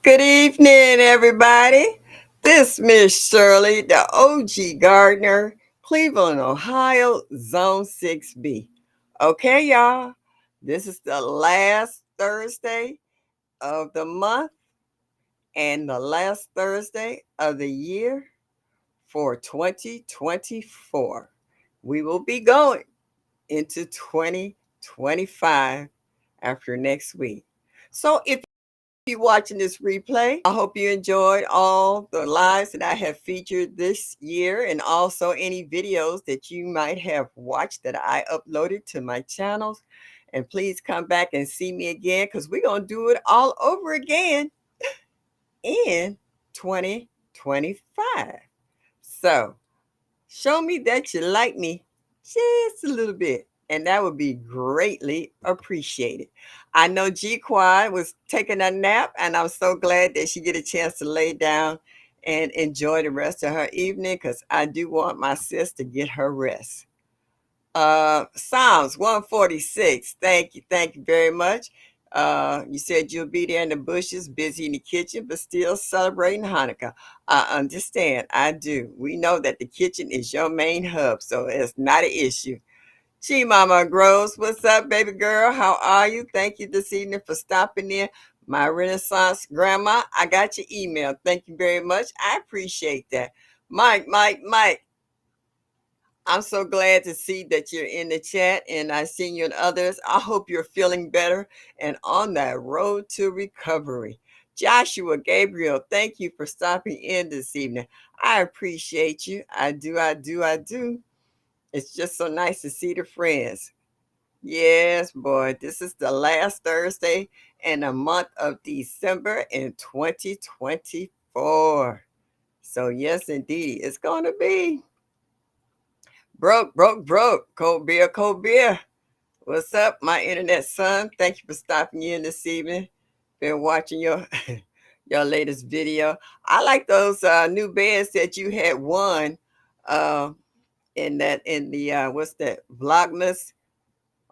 Good evening, everybody. This Miss Shirley, the OG Gardener, Cleveland, Ohio, Zone 6B. Okay, y'all. This is the last Thursday of the month and the last Thursday of the year for 2024. We will be going into 2025 after next week. So if you're watching this replay, I hope you enjoyed all the lives that I have featured this year and also any videos that you might have watched that I uploaded to my channels. And please come back and see me again because we're going to do it all over again in 2025. So show me that you like me just a little bit, and that would be greatly appreciated. I know G Quad was taking a nap, and I'm so glad that she get a chance to lay down and enjoy the rest of her evening because I do want my sis to get her rest. Psalms 146. Thank you very much. You said you'll be there in the bushes, busy in the kitchen, but still celebrating Hanukkah. I understand. I do. We know that the kitchen is your main hub, so it's not an issue. Chi Mama Groves, what's up, baby girl? How are you? Thank you this evening for stopping in. My Renaissance grandma, I got your email. Thank you very much. I appreciate that. Mike, I'm so glad to see that you're in the chat and I see you and others. I hope you're feeling better and on that road to recovery. Joshua Gabriel, thank you for stopping in this evening. I appreciate you. I do. It's just so nice to see the friends. Yes, boy, this is the last Thursday in the month of December in 2024. So, yes, indeed, it's going to be. Broke. Cold beer. What's up, my internet son? Thank you for stopping in this evening. Been watching your your latest video. I like those new beds that you had won uh, in the what's that Vlogmas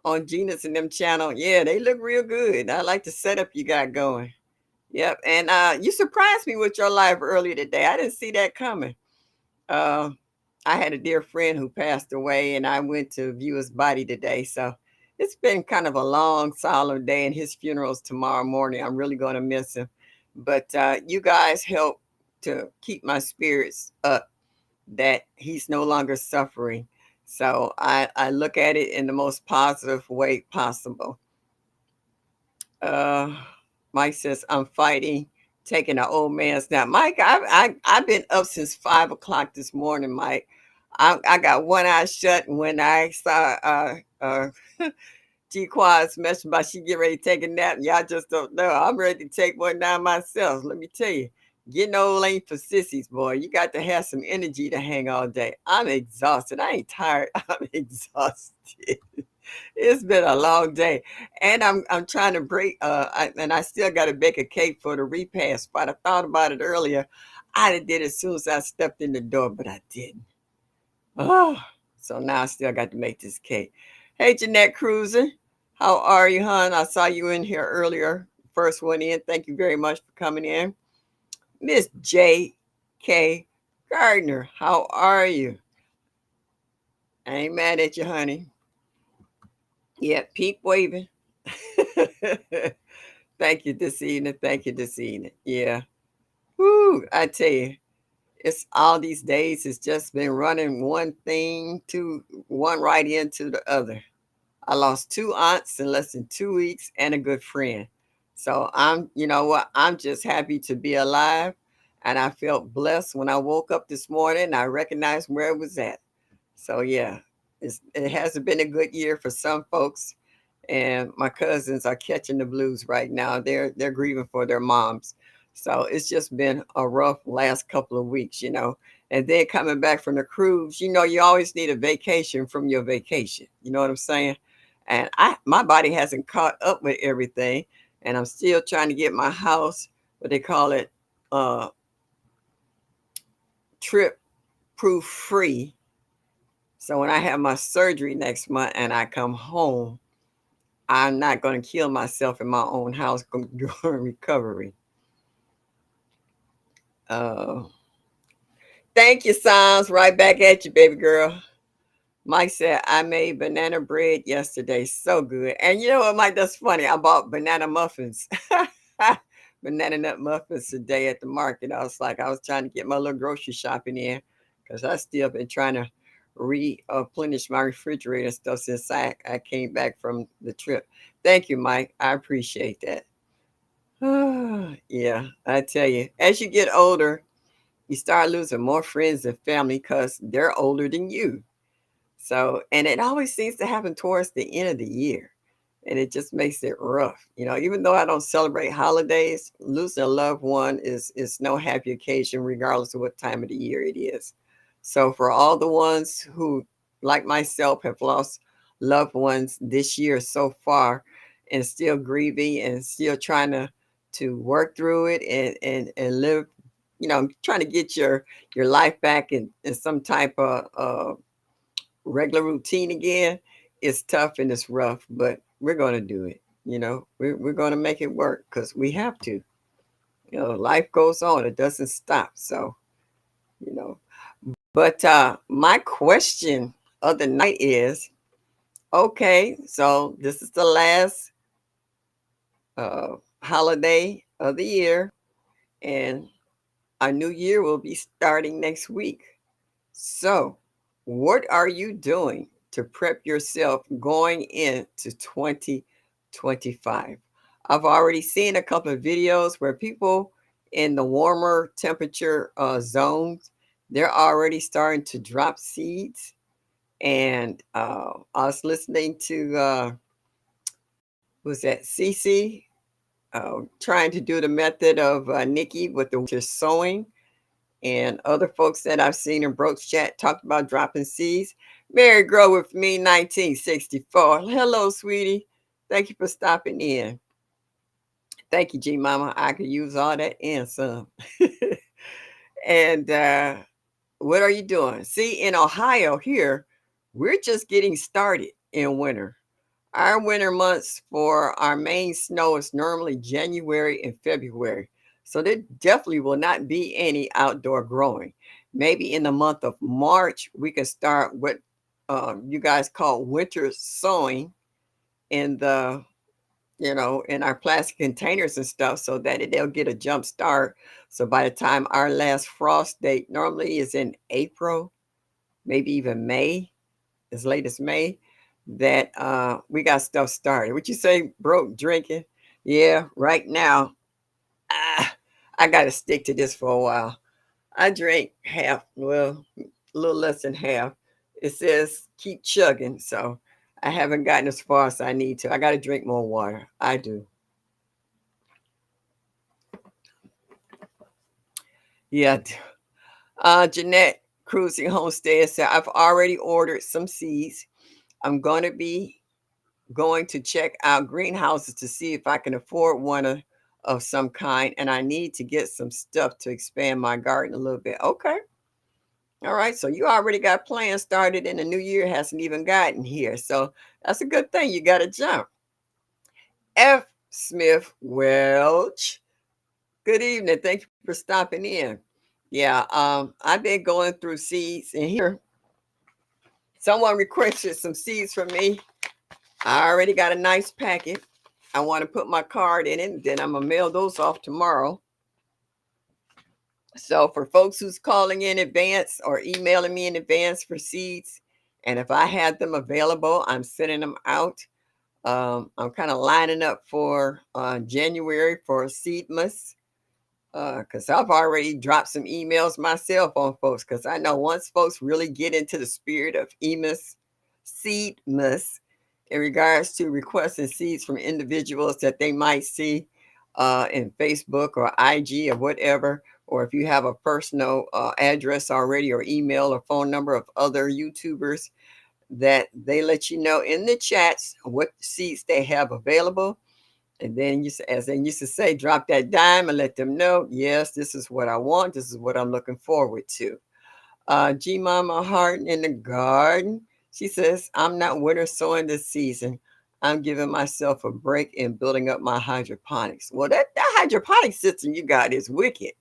on Gina's and them channel. Yeah, they look real good. I like the setup you got going. Yep, and you surprised me with your live earlier today. I didn't see that coming. Uh, I had a dear friend who passed away, and I went to view his body today. So it's been kind of a long, solemn day, and his funeral's tomorrow morning. I'm really going to miss him. But you guys help to keep my spirits up that he's no longer suffering. So I look at it in the most positive way possible. Uh, Mike says, I'm fighting, taking an old man's nap. Mike, I've been up since 5 o'clock this morning, Mike. I got one eye shut, and when I saw G Quad's message about she get ready to take a nap, y'all just don't know. I'm ready to take one down myself. Let me tell you, getting old ain't for sissies, boy. You got to have some energy to hang all day. I'm exhausted. I ain't tired. I'm exhausted. It's been a long day, and I'm trying to break. And I still got to bake a cake for the repast spot. I thought about it earlier. I'd have did it as soon as I stepped in the door, but I didn't. Oh, so now I still got to make this cake. Hey, Jeanette Cruiser, how are you, hon? I saw you in here earlier. First one in. Thank you very much for coming in. Miss J. K. Gardner, how are you? I ain't mad at you, honey. Yeah, peak waving. Thank you this evening. Thank you this evening. Yeah. Woo, I tell you, it's all these days, it's just been running one thing to one right into the other. I lost two aunts in less than 2 weeks and a good friend. So you know what? I'm just happy to be alive. And I felt blessed when I woke up this morning and I recognized where it was at. So yeah, it hasn't been a good year for some folks, and my cousins are catching the blues right now. They're grieving for their moms. So it's just been a rough last couple of weeks, you know. And then coming back from the cruise, you know, you always need a vacation from your vacation. You know what I'm saying? And my body hasn't caught up with everything, and I'm still trying to get my house, what they call it, uh, trip proof free. So when I have my surgery next month and I come home, I'm not going to kill myself in my own house during recovery. Oh, thank you, Psalms. Right back at you, baby girl. Mike said, I made banana bread yesterday. So good. And you know what, Mike? That's funny. I bought banana muffins, banana nut muffins today at the market. I was trying to get my little grocery shopping in because I still been trying to replenish my refrigerator and stuff since I came back from the trip. Thank you, Mike. I appreciate that. Yeah, I tell you, as you get older, you start losing more friends and family because they're older than you. So, and it always seems to happen towards the end of the year. And it just makes it rough. You know, even though I don't celebrate holidays, losing a loved one is no happy occasion, regardless of what time of the year it is. So for all the ones who, like myself, have lost loved ones this year so far and still grieving and still trying to work through it and live, you know, trying to get your life back in some type of regular routine again, it's tough and it's rough, but we're going to do it. You know, we're going to make it work because we have to. You know, life goes on, it doesn't stop. So, you know, but my question of the night is okay, so this is the last holiday of the year, and our new year will be starting next week. So, what are you doing to prep yourself going into 2025? I've already seen a couple of videos where people in the warmer temperature zones, they're already starting to drop seeds. And I was listening to, was that Cece, trying to do the method of Nikki with the winter sowing, and other folks that I've seen in Brooks chat talked about dropping seeds. Mary Grow with me, 1964. Hello, sweetie. Thank you for stopping in. Thank you, G Mama. I could use all that and some. And what are you doing? See, in Ohio here, we're just getting started in winter. Our winter months for our main snow is normally January and February. So there definitely will not be any outdoor growing. Maybe in the month of March, we can start what you guys call winter sowing in the, you know, in our plastic containers and stuff so that they'll get a jump start. So by the time our last frost date normally is in April, maybe even May, as late as May, that we got stuff started. What you say, broke drinking? Yeah, right now, ah, I got to stick to this for a while. I drink half, well, a little less than half. It says keep chugging, so I haven't gotten as far as I need to. I got to drink more water. I do. Yeah. Jeanette Cruising Homestead said, I've already ordered some seeds. I'm going to be going to check out greenhouses to see if I can afford one of some kind, and I need to get some stuff to expand my garden a little bit. Okay. All right. So you already got plans started, and the new year hasn't even gotten here. So that's a good thing. You got to jump. F. Smith Welch. Good evening. Thank you for stopping in. Yeah, I've been going through seeds, and here someone requested some seeds from me. I already got a nice packet. I want to put my card in it. Then I'm gonna mail those off tomorrow. So for folks who's calling in advance or emailing me in advance for seeds, and if I had them available, I'm sending them out. I'm kind of lining up for January for Seedmas because I've already dropped some emails myself on folks because I know once folks really get into the spirit of Seedmas, in regards to requesting seeds from individuals that they might see in Facebook or IG or whatever, or if you have a personal address already or email or phone number of other YouTubers that they let you know in the chats what seeds they have available. And then you, as they used to say, drop that dime and let them know, yes, this is what I want. This is what I'm looking forward to. G Mama Harden in the garden. She says, I'm not winter sowing this season. I'm giving myself a break in building up my hydroponics. Well, that hydroponic system you got is wicked.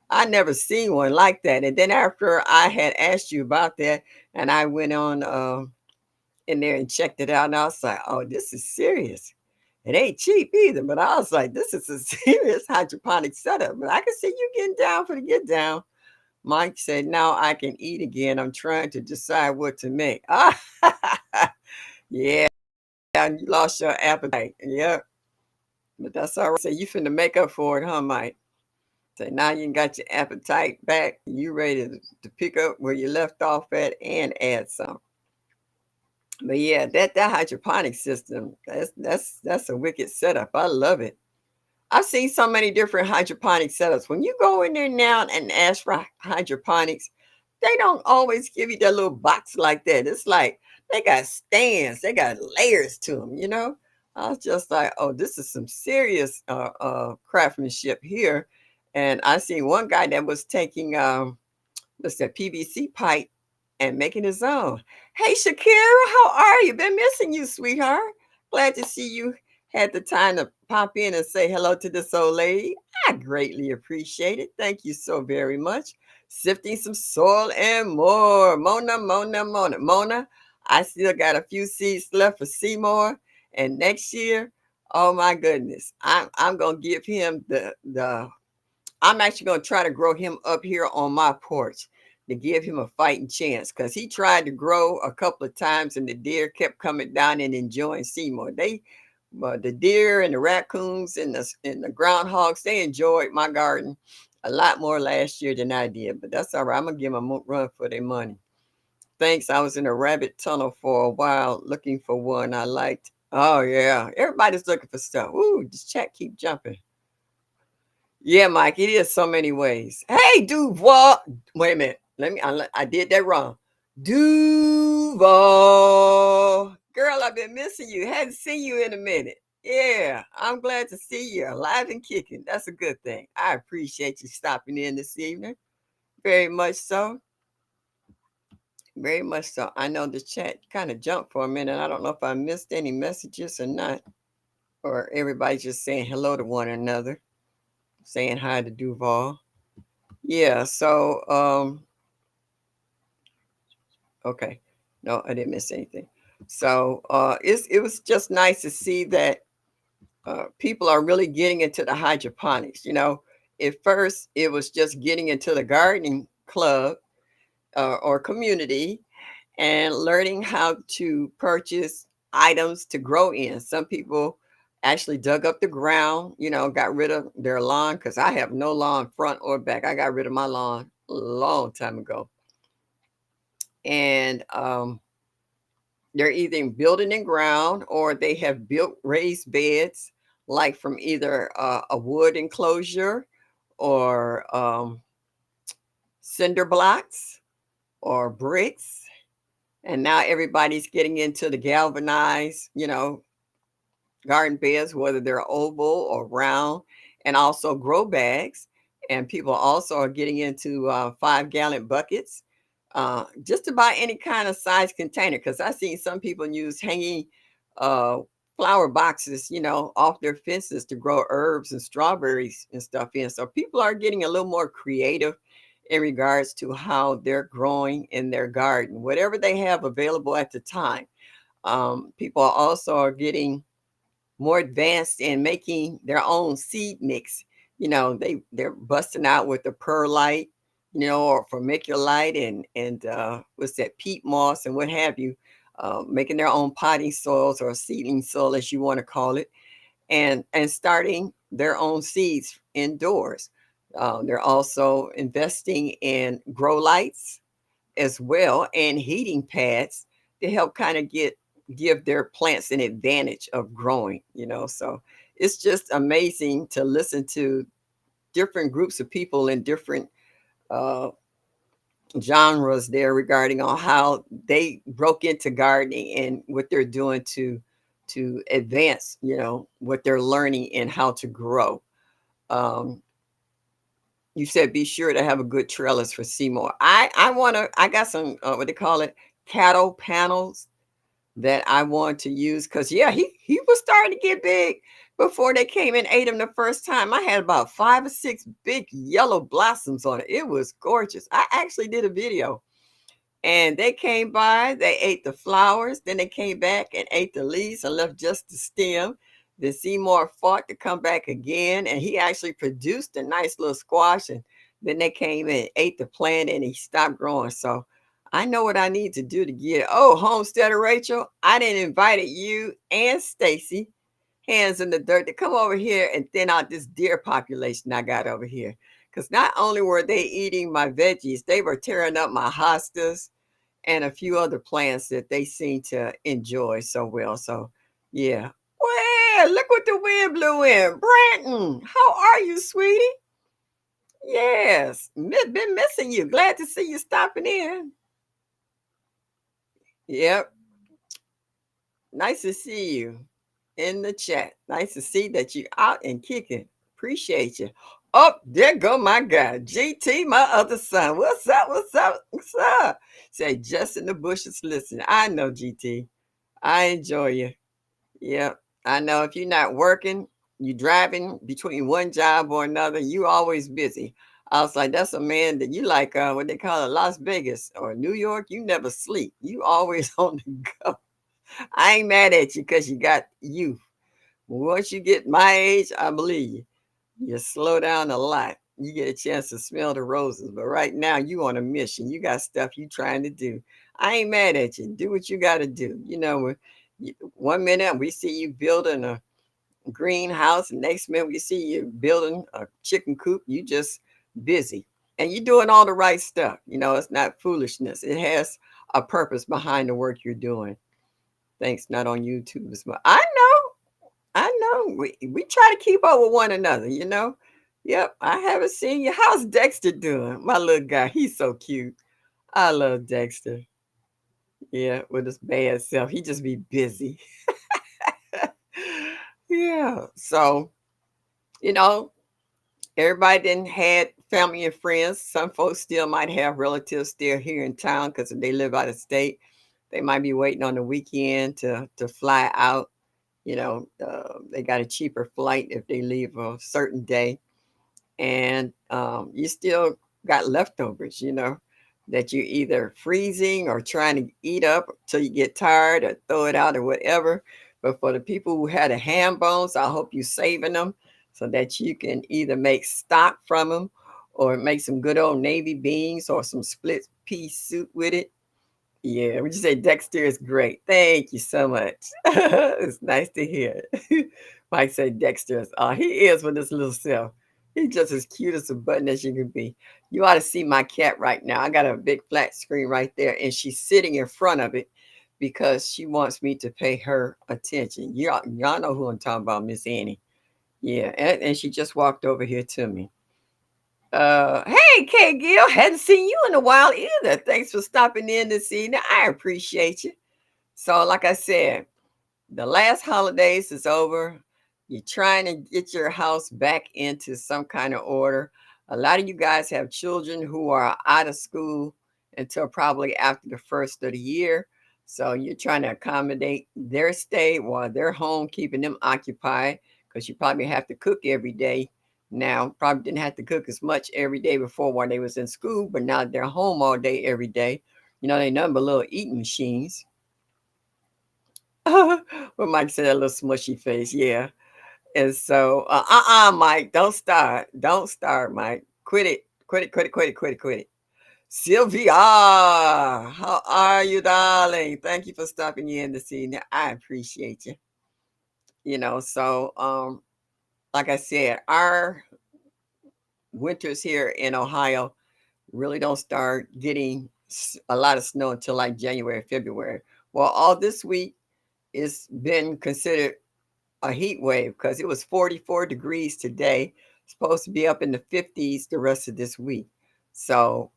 I never seen one like that. And then after I had asked you about that, and I went on in there and checked it out, and I was like, "Oh, this is serious." It ain't cheap either, but I was like, "This is a serious hydroponic setup." But I can see you getting down for the get down. Mike said, "Now I can eat again. I'm trying to decide what to make." Ah, yeah, you lost your appetite. Yep, but that's all right. So you finna make up for it, huh, Mike? So now you got your appetite back. You ready to pick up where you left off at and add some. But yeah, that hydroponic system, that's a wicked setup. I love it. I've seen so many different hydroponic setups. When you go in there now and ask for hydroponics, they don't always give you that little box like that. It's like they got stands, they got layers to them, you know? I was just like, oh, this is some serious craftsmanship here. And I seen one guy that was taking what's that PVC pipe and making his own. Hey Shakira, how are you? Been missing you, sweetheart. Glad to see you had the time to pop in and say hello to this old lady. I greatly appreciate it. Thank you so very much. Sifting some soil and more. Mona. I still got a few seeds left for Seymour. And next year, oh my goodness, I'm gonna give him the I'm actually going to try to grow him up here on my porch to give him a fighting chance because he tried to grow a couple of times and the deer kept coming down and enjoying Seymour. The deer and the raccoons and the groundhogs, they enjoyed my garden a lot more last year than I did. But that's all right. I'm gonna give them a run for their money. Thanks. I was in a rabbit tunnel for a while looking for one I liked. Oh yeah, everybody's looking for stuff. Ooh, this chat keep jumping. Yeah, Mike, it is so many ways. Hey, Duval. Wait a minute. I did that wrong. Duval. Girl, I've been missing you. Hadn't seen you in a minute. Yeah, I'm glad to see you alive and kicking. That's a good thing. I appreciate you stopping in this evening. Very much so. Very much so. I know the chat kind of jumped for a minute. I don't know if I missed any messages or not, or everybody's just saying hello to one another, saying hi to Duval. Yeah, so okay. No, I didn't miss anything. So it was just nice to see that people are really getting into the hydroponics. You know, at first it was just getting into the gardening club or community and learning how to purchase items to grow in. Some people actually dug up the ground, you know, got rid of their lawn because I have no lawn front or back. I got rid of my lawn a long time ago. And they're either building in ground or they have built raised beds, like from either a wood enclosure or cinder blocks or bricks. And now everybody's getting into the galvanized, you know, garden beds, whether they're oval or round, and also grow bags. And people also are getting into 5 gallon buckets just to buy any kind of size container. Because I've seen some people use hanging uh, flower boxes, you know, off their fences to grow herbs and strawberries and stuff in. So people are getting a little more creative in regards to how they're growing in their garden, whatever they have available at the time. People also are getting more advanced in making their own seed mix. You know, they're busting out with the perlite, you know, or vermiculite and what's that, peat moss and what have you, making their own potting soils or seedling soil as you want to call it, and starting their own seeds indoors. They're also investing in grow lights as well and heating pads to help kind of give their plants an advantage of growing, you know. So it's just amazing to listen to different groups of people in different uh, genres there regarding on how they broke into gardening and what they're doing to advance, you know, what they're learning and how to grow. um, you said be sure to have a good trellis for Seymour. I got some what they call it, cattle panels that I want to use because yeah, he was starting to get big before they came and ate him the first time. I had about 5 or 6 big yellow blossoms on it. It was gorgeous. I actually did a video and they came by, they ate the flowers, then they came back and ate the leaves and left just the stem. Then Seymour fought to come back again, and he actually produced a nice little squash. And then they came and ate the plant, and he stopped growing. So I know what I need to do to get it. Oh, Homesteader Rachel, I didn't invite you and Stacy, hands in the dirt, to come over here and thin out this deer population I got over here. Because not only were they eating my veggies, they were tearing up my hostas and a few other plants that they seem to enjoy so well. So, yeah. Well, look what the wind blew in. Branton, how are you, sweetie? Yes, been missing you. Glad to see you stopping in. Yep, nice to see you in the chat. Nice to see that you out and kicking. Appreciate you. Oh, there go my guy, GT, my other son. What's up? What's up? What's up? Say, just in the bushes listening. I know, GT. I enjoy you. Yep. I know if you're not working, you driving between one job or another, you always busy. I was like, that's a man that you like what they call it, Las Vegas or New York. You never sleep. You always on the go. I ain't mad at you because you got youth. Once you get my age, I believe you. You slow down a lot. You get a chance to smell the roses. But right now, you on a mission. You got stuff you trying to do. I ain't mad at you. Do what you got to do. You know, one minute we see you building a greenhouse, and next minute we see you building a chicken coop. You just busy. And you're doing all the right stuff. You know, it's not foolishness. It has a purpose behind the work you're doing. Thanks, not on YouTube as well. I know. I know. We try to keep up with one another, you know. Yep, I haven't seen you. How's Dexter doing? My little guy, he's so cute. I love Dexter. Yeah, with his bad self. He just be busy. Yeah. So, you know, everybody didn't had family and friends. Some folks still might have relatives still here in town because they live out of state. They might be waiting on the weekend to fly out. You know, they got a cheaper flight if they leave a certain day, and you still got leftovers. You know, that you're either freezing or trying to eat up till you get tired or throw it out or whatever. But for the people who had a ham bones, I hope you saving them so that you can either make stock from them or make some good old navy beans or some split pea soup with it. Yeah, would you say Dexter is great? Thank you so much. It's nice to hear. Mike said Dexter is, he is with his little self. He's just as cute as a button as you can be. You ought to see my cat right now. I got a big flat screen right there, and she's sitting in front of it because she wants me to pay her attention. Y'all know who I'm talking about, Miss Annie. Yeah, and she just walked over here to me. Hey, K Gill, hadn't seen you in a while either. Thanks for stopping in this evening. I appreciate you. So, like I said, the last holidays is over. You're trying to get your house back into some kind of order. A lot of you guys have children who are out of school until probably after the first of the year. So you're trying to accommodate their stay while they're home, keeping them occupied because you probably have to cook every day now. Probably didn't have to cook as much every day before while they was in school, but now they're home all day every day. You know, they nothing but little eating machines. What Mike said, a little smushy face, yeah. And so, Mike, don't start. Don't start, Mike. Quit it. Quit it, quit it, quit it, quit it, quit it. Sylvia, how are you, darling? Thank you for stopping in this evening. I appreciate you. You know, so like I said, our winters here in Ohio really don't start getting a lot of snow until like January, February. Well, all this week it's been considered a heat wave because it was 44 degrees today. Supposed to be up in the 50s the rest of this week. So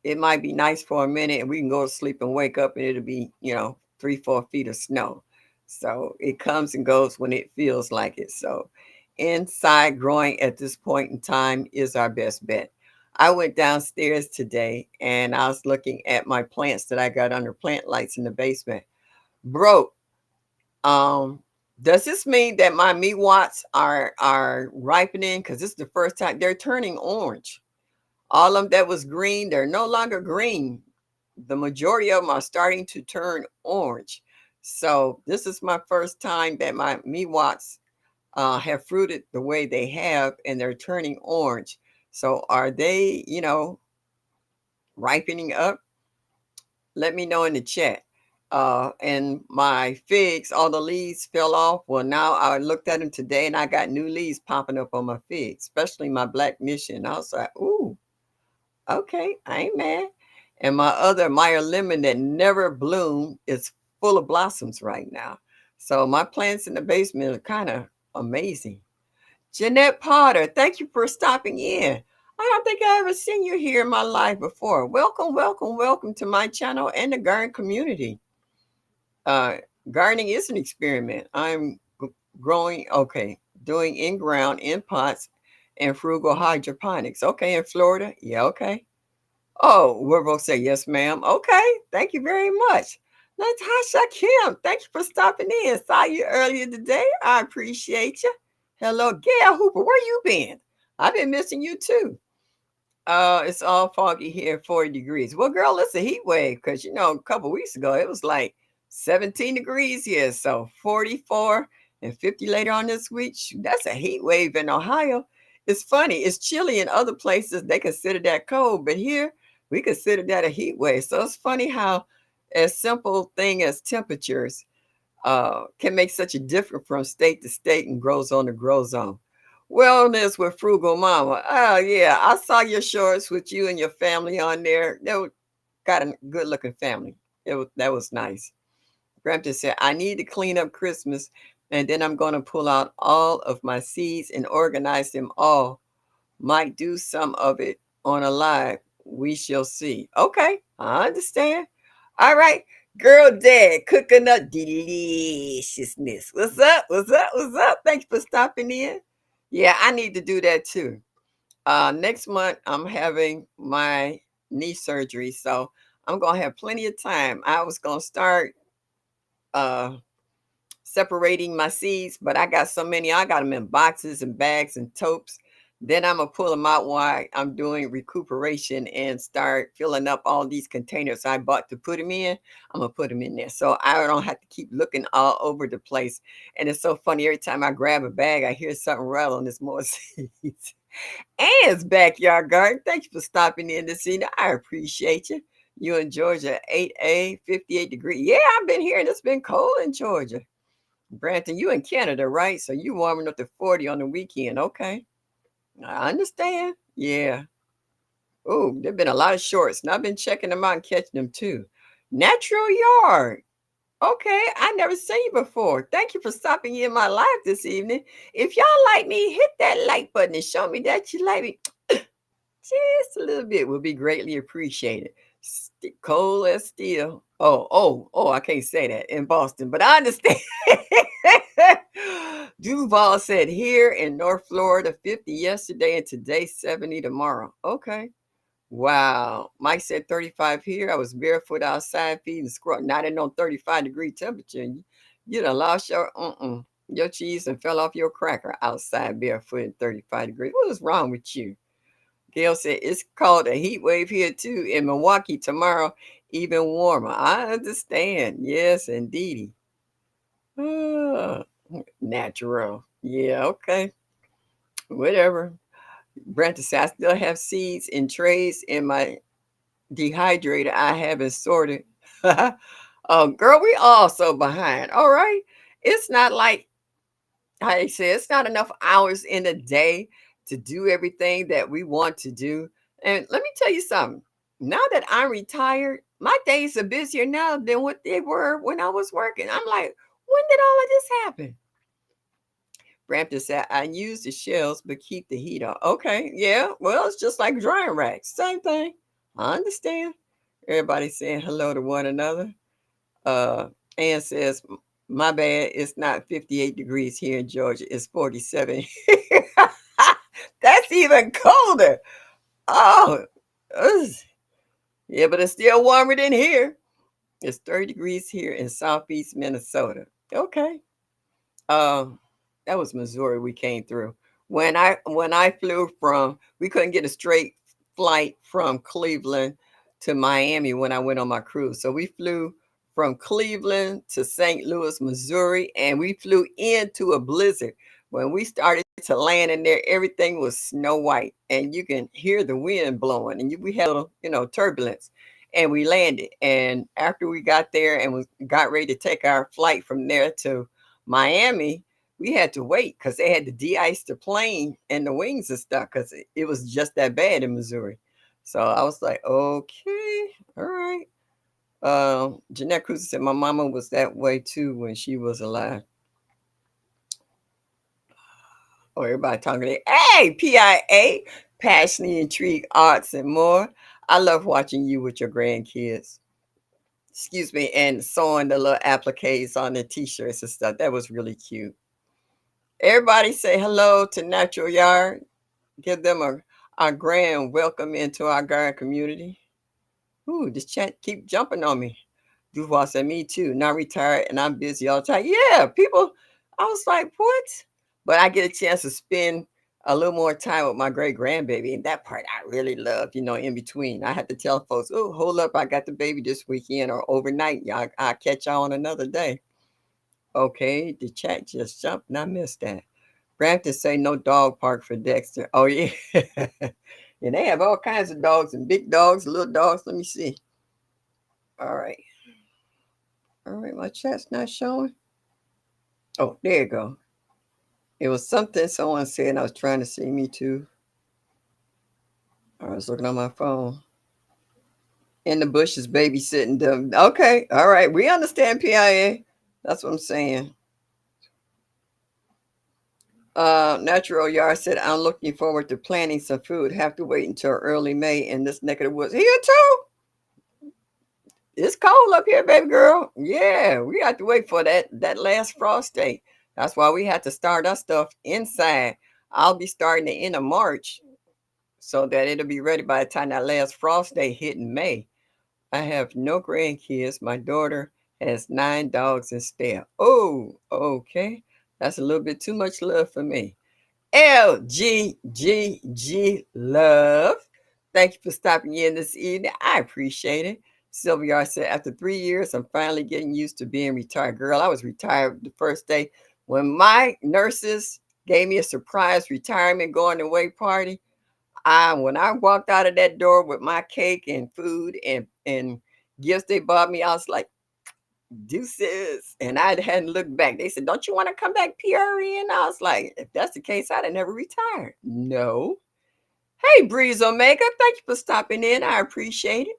it might be nice for a minute and we can go to sleep and wake up and it'll be, 3, 4 feet of snow. So it comes and goes when it feels like it. So inside growing at this point in time is our best bet. I went downstairs today and I was looking at my plants that I got under plant lights in the basement. Broke. Um, does this mean that my meat wots are ripening? Because this is the first time they're turning orange. All of them that was green, they're no longer green. The majority of them are starting to turn orange. So this is my first time that my meatwots have fruited the way they have, and they're turning orange. So are they, ripening up? Let me know in the chat. And my figs, all the leaves fell off. Well, now I looked at them today, and I got new leaves popping up on my figs, especially my black mission. I was like, ooh, okay, I ain't mad. And my other Meyer lemon that never bloomed is full of blossoms right now. So my plants in the basement are kind of amazing. Jeanette Potter, thank you for stopping in. I don't think I ever seen you here in my life before. Welcome, welcome, welcome to my channel and the garden community. Uh, Gardening is an experiment. I'm growing, okay, doing in ground, in pots, and frugal hydroponics. Okay, in Florida? Yeah, okay. Oh, we're both say yes, ma'am. Okay, thank you very much. Natasha Kim, thank you for stopping in. Saw you earlier today. I appreciate you. Hello, Gail Hooper. Where you been? I've been missing you too. It's all foggy here, 40 degrees. Well, girl, it's a heat wave because a couple weeks ago it was like 17 degrees here. So 44 and 50 later on this week. Shoot, that's a heat wave in Ohio. It's funny, it's chilly in other places. They consider that cold, but here we consider that a heat wave. So it's funny how a simple thing as temperatures can make such a difference from state to state and grows on to grows on. Wellness with Frugal Mama. Oh yeah, I saw your shorts with you and your family on there. Got a good looking family. That was nice. Brampton said, I need to clean up Christmas, and then I'm going to pull out all of my seeds and organize them all. Might do some of it on a live. We shall see. Okay, I understand. All right. Girl Dad, cooking up deliciousness. What's up? What's up? What's up? Thanks for stopping in. Yeah, I need to do that too. Next month I'm having my knee surgery, so I'm gonna have plenty of time. I was gonna start uh separating my seeds, but I got so many, I got them in boxes and bags and totes. Then I'm gonna pull them out while I'm doing recuperation and start filling up all these containers I bought to put them in. I'm gonna put them in there so I don't have to keep looking all over the place. And it's so funny, every time I grab a bag, I hear something rattle and there's more seeds. Ann's backyard garden. Thank you for stopping in this evening. I appreciate you. You in Georgia, 8A, 58 degrees. Yeah, I've been here and it's been cold in Georgia. Branton, you in Canada, right? So you warming up to 40 on the weekend. Okay. I understand. Yeah. Oh, there've been a lot of shorts, and I've been checking them out and catching them too. Natural Yard. Okay, I never seen you before. Thank you for stopping in my live this evening. If y'all like me, hit that like button and show me that you like me. Just a little bit will be greatly appreciated. Cold as steel. Oh, I can't say that in Boston, but I understand. Duval said here in North Florida, 50 yesterday and today, 70 tomorrow. Okay. Wow. Mike said 35 here. I was barefoot outside feeding squirrel, not in no 35-degree temperature. You done lost your cheese and fell off your cracker outside barefoot at 35 degrees. What is wrong with you? Gail said it's called a heat wave here too in Milwaukee tomorrow, even warmer. I understand. Yes, indeedy. Ah, natural. Yeah, okay. Whatever. Brenda said I still have seeds in trays in my dehydrator. I haven't sorted. Girl, we all so behind. All right. It's not like I say it's not enough hours in a day to do everything that we want to do. And let me tell you something. Now that I'm retired, my days are busier now than what they were when I was working. I'm like, when did all of this happen? Brampton said, I use the shells but keep the heat on. Okay, yeah. Well, it's just like drying racks. Same thing. I understand. Everybody saying hello to one another. Uh, Ann says, my bad, it's not 58 degrees here in Georgia, it's 47. That's even colder. Oh, ugh. Yeah, but it's still warmer than here. It's 30 degrees here in southeast Minnesota. Okay. Um, that was Missouri we came through. When I flew from, we couldn't get a straight flight from Cleveland to Miami when I went on my cruise. So we flew from Cleveland to St. Louis, Missouri, and we flew into a blizzard. When we started to land in there, everything was snow white, and you can hear the wind blowing, and we had a little, turbulence. And we landed. And after we got there and we got ready to take our flight from there to Miami, we had to wait because they had to de-ice the plane and the wings and stuff because it was just that bad in Missouri. So I was like, okay, all right. Jeanette Cruz said my mama was that way too when she was alive. Oh, everybody talking. Hey, PIA, passionately intrigued arts and more. I love watching you with your grandkids. Excuse me, and sewing the little appliques on the t-shirts and stuff. That was really cute. Everybody say hello to Natural Yard. Give them a grand welcome into our garden community. Ooh, this chat keep jumping on me. Duval said, me too. Not retired and I'm busy all the time. Yeah, people, I was like, what? But I get a chance to spend a little more time with my great grandbaby. And that part I really love, in between. I had to tell folks, oh, hold up, I got the baby this weekend or overnight. Y'all, I'll catch y'all on another day. Okay, the chat just jumped and I missed that. Brampton say no dog park for Dexter. Oh yeah. And they have all kinds of dogs and big dogs, little dogs. Let me see. All right. All right, my chat's not showing. Oh, there you go. It was something someone said and I was trying to see me too. I was looking on my phone. In the bushes babysitting them. Okay, all right. We understand PIA. That's what I'm saying. Natural Yard said, I'm looking forward to planting some food. Have to wait until early May in this neck of the woods. Here too. It's cold up here, baby girl. Yeah, we have to wait for that last frost day. That's why we have to start our stuff inside. I'll be starting the end of March so that it'll be ready by the time that last frost day hit in May. I have no grandkids. My daughter has 9 dogs instead. Oh, okay. That's a little bit too much love for me. LGGG Love. Thank you for stopping in this evening. I appreciate it. Sylvia said, after 3 years, I'm finally getting used to being retired. Girl, I was retired the first day. When my nurses gave me a surprise retirement going away party, when I walked out of that door with my cake and food and gifts they bought me, I was like, deuces. And I hadn't looked back. They said, don't you want to come back PRN? I was like, if that's the case, I'd have never retired. No. Hey, Breeze Omega, thank you for stopping in. I appreciate it.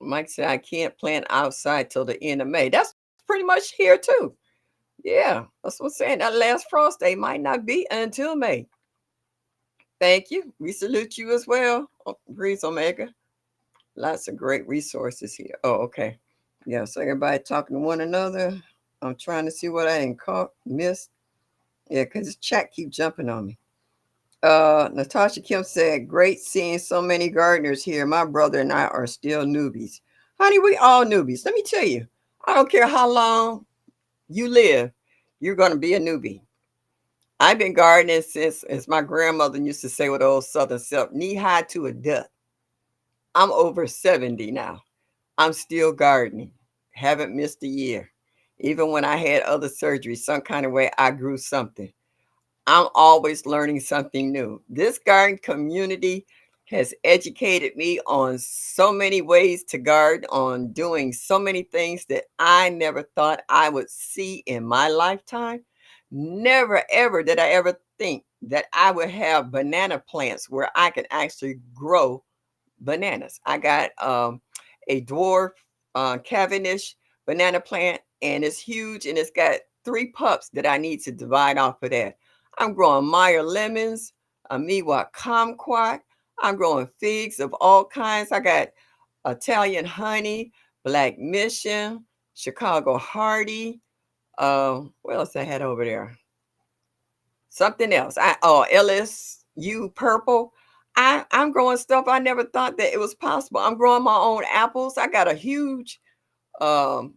Mike said, I can't plant outside till the end of May. That's pretty much here too. Yeah, that's what I'm saying. That last frost day might not be until May. Thank you. We salute you as well, Breeze Omega. Lots of great resources here. Oh, okay. Yeah, so everybody talking to one another. I'm trying to see what I didn't missed. Yeah, because the chat keep jumping on me. Natasha Kim said, great seeing so many gardeners here. My brother and I are still newbies. Honey, we all newbies. Let me tell you, I don't care how long you live, you're going to be a newbie. I've been gardening since, as my grandmother used to say with old Southern self, knee high to a duck. I'm over 70 now. I'm still gardening. Haven't missed a year. Even when I had other surgeries, some kind of way I grew something. I'm always learning something new. This garden community has educated me on so many ways to garden, on doing so many things that I never thought I would see in my lifetime. Never, ever did I ever think that I would have banana plants where I could actually grow bananas. I got a dwarf Cavendish banana plant, and it's huge, and it's got 3 pups that I need to divide off of that. I'm growing Meyer lemons, Miwa kumquat. I'm growing figs of all kinds. I got Italian honey, Black Mission, Chicago Hardy. What else I had over there? Something else. LSU purple. I'm growing stuff I never thought that it was possible. I'm growing my own apples. I got a huge Um,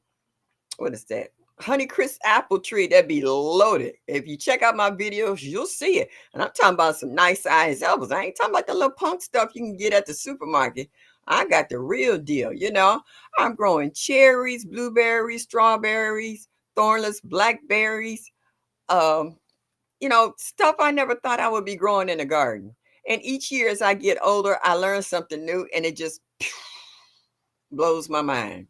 what is that? Honeycrisp apple tree that be loaded. If you check out my videos, you'll see it. And I'm talking about some nice sized apples. I ain't talking about the little punk stuff you can get at the supermarket. I got the real deal, you know. I'm growing cherries, blueberries, strawberries, thornless blackberries, um, stuff I never thought I would be growing in the garden. And each year as I get older, I learn something new and it just blows my mind.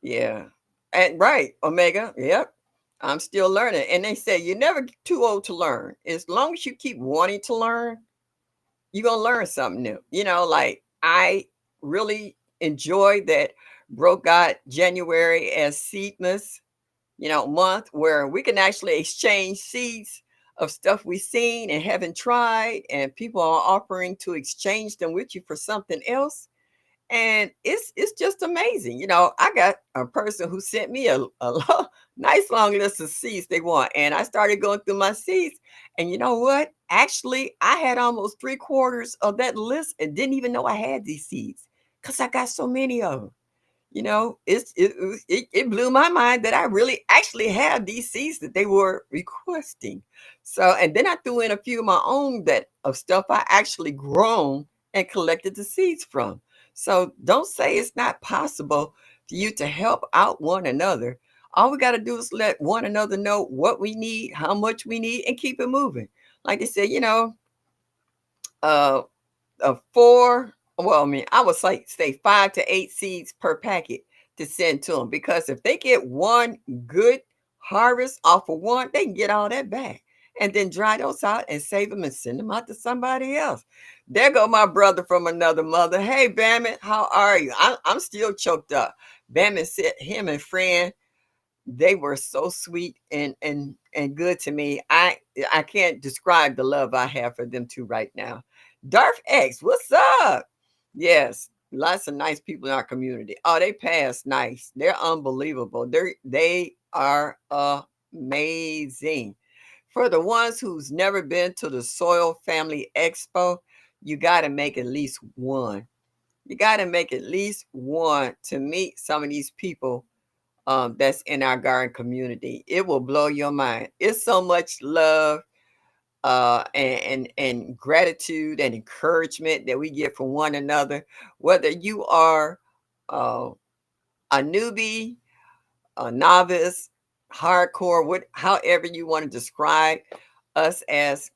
Yeah. And right, Omega. Yep. I'm still learning. And they say you're never too old to learn. As long as you keep wanting to learn, you're going to learn something new. Like I really enjoy that Broke God January as Seedmas, month where we can actually exchange seeds of stuff we've seen and haven't tried, and people are offering to exchange them with you for something else. And it's just amazing. I got a person who sent me a nice long list of seeds they want, and I started going through my seeds. And you know what? Actually, I had almost three-quarters of that list and didn't even know I had these seeds because I got so many of them. It blew my mind that I really actually have these seeds that they were requesting. So, and then I threw in a few of my own that of stuff I actually grown and collected the seeds from. So don't say it's not possible for you to help out one another. All we got to do is let one another know what we need, how much we need, and keep it moving. Like they said, uh, four, well, I mean, I would say 5 to 8 seeds per packet to send to them, because if they get one good harvest off of one, they can get all that back and then dry those out and save them and send them out to somebody else. There go my brother from another mother. Hey, Bammit, how are you? I'm still choked up. Bammit said him and friend, they were so sweet and good to me. I can't describe the love I have for them two right now. Darth X, what's up? Yes, lots of nice people in our community. Oh, they pass nice. They're unbelievable. They are amazing. For the ones who's never been to the Soil Family Expo, you got to make at least one. You got to make at least one to meet some of these people that's in our garden community. It will blow your mind. It's so much love and gratitude and encouragement that we get from one another. Whether you are uh, a newbie, a novice, hardcore, however you want to describe us as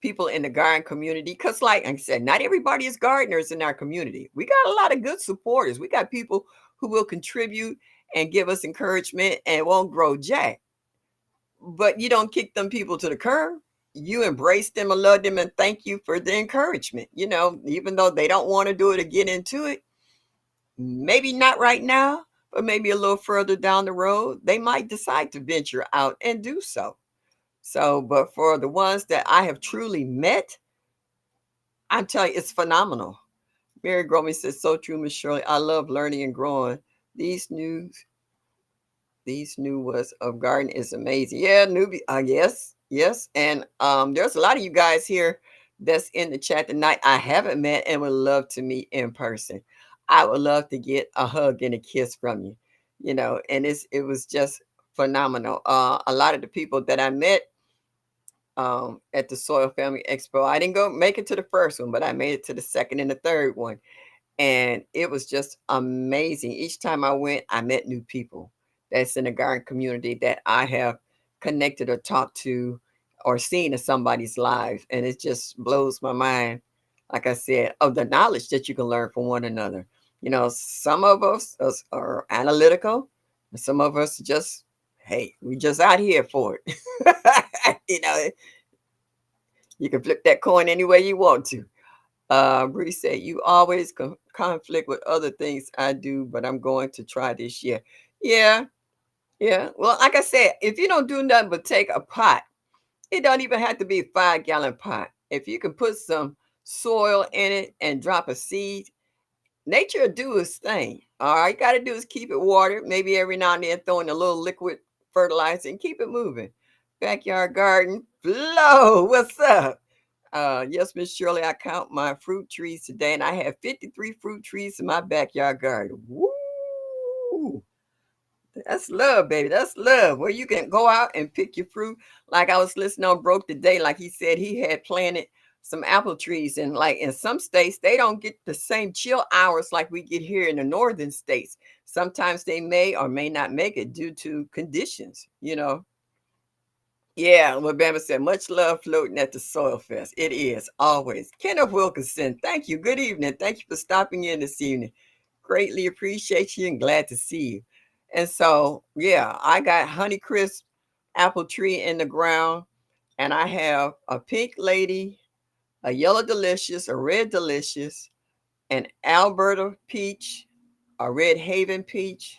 people in the garden community. Because, like I said, not everybody is gardeners in our community. We got a lot of good supporters. We got people who will contribute and give us encouragement and won't grow jack. But you don't kick them people to the curb. You embrace them and love them and thank you for the encouragement. Even though they don't want to do it or get into it, maybe not right now, but maybe a little further down the road, they might decide to venture out and do so. So, but for the ones that I have truly met, I'm telling you, it's phenomenal. Mary Gromy says, so true, Miss Shirley. I love learning and growing. These new these new was of garden is amazing. Yeah, newbie. Yes, yes. And there's a lot of you guys here that's in the chat tonight I haven't met and would love to meet in person. I would love to get a hug and a kiss from you. And it was just phenomenal. A lot of the people that I met at the Soil Family Expo, I didn't go make it to the first one, but I made it to the second and the third one. And it was just amazing. Each time I went, I met new people that's in the garden community that I have connected or talked to or seen in somebody's life. And it just blows my mind, like I said, of the knowledge that you can learn from one another. Some of us are analytical, and some of us just, hey, we just out here for it. you know, you can flip that coin any way you want to. Bree said, you always conflict with other things I do, but I'm going to try this year. Yeah, yeah. Well, like I said, if you don't do nothing but take a pot, it don't even have to be a 5-gallon pot. If you can put some soil in it and drop a seed, nature will do its thing. All you got to do is keep it watered, maybe every now and then throw in a little liquid fertilizer and keep it moving. Backyard garden, flow. What's up? Yes, Miss Shirley, I count my fruit trees today, and I have 53 fruit trees in my backyard garden. Woo! That's love, baby. That's love. Where you can go out and pick your fruit. Like I was listening on Broke today, like he said he had planted some apple trees, and like in some states, they don't get the same chill hours like we get here in the northern states. Sometimes they may or may not make it due to conditions. Yeah, what Bama said, much love floating at the Soil Fest. It is always. Kenneth Wilkinson, thank you. Good evening. Thank you for stopping in this evening. Greatly appreciate you and glad to see you. And so, yeah, I got Honeycrisp apple tree in the ground, and I have a pink lady, a yellow delicious, a red delicious, an Alberta peach, a red Haven peach,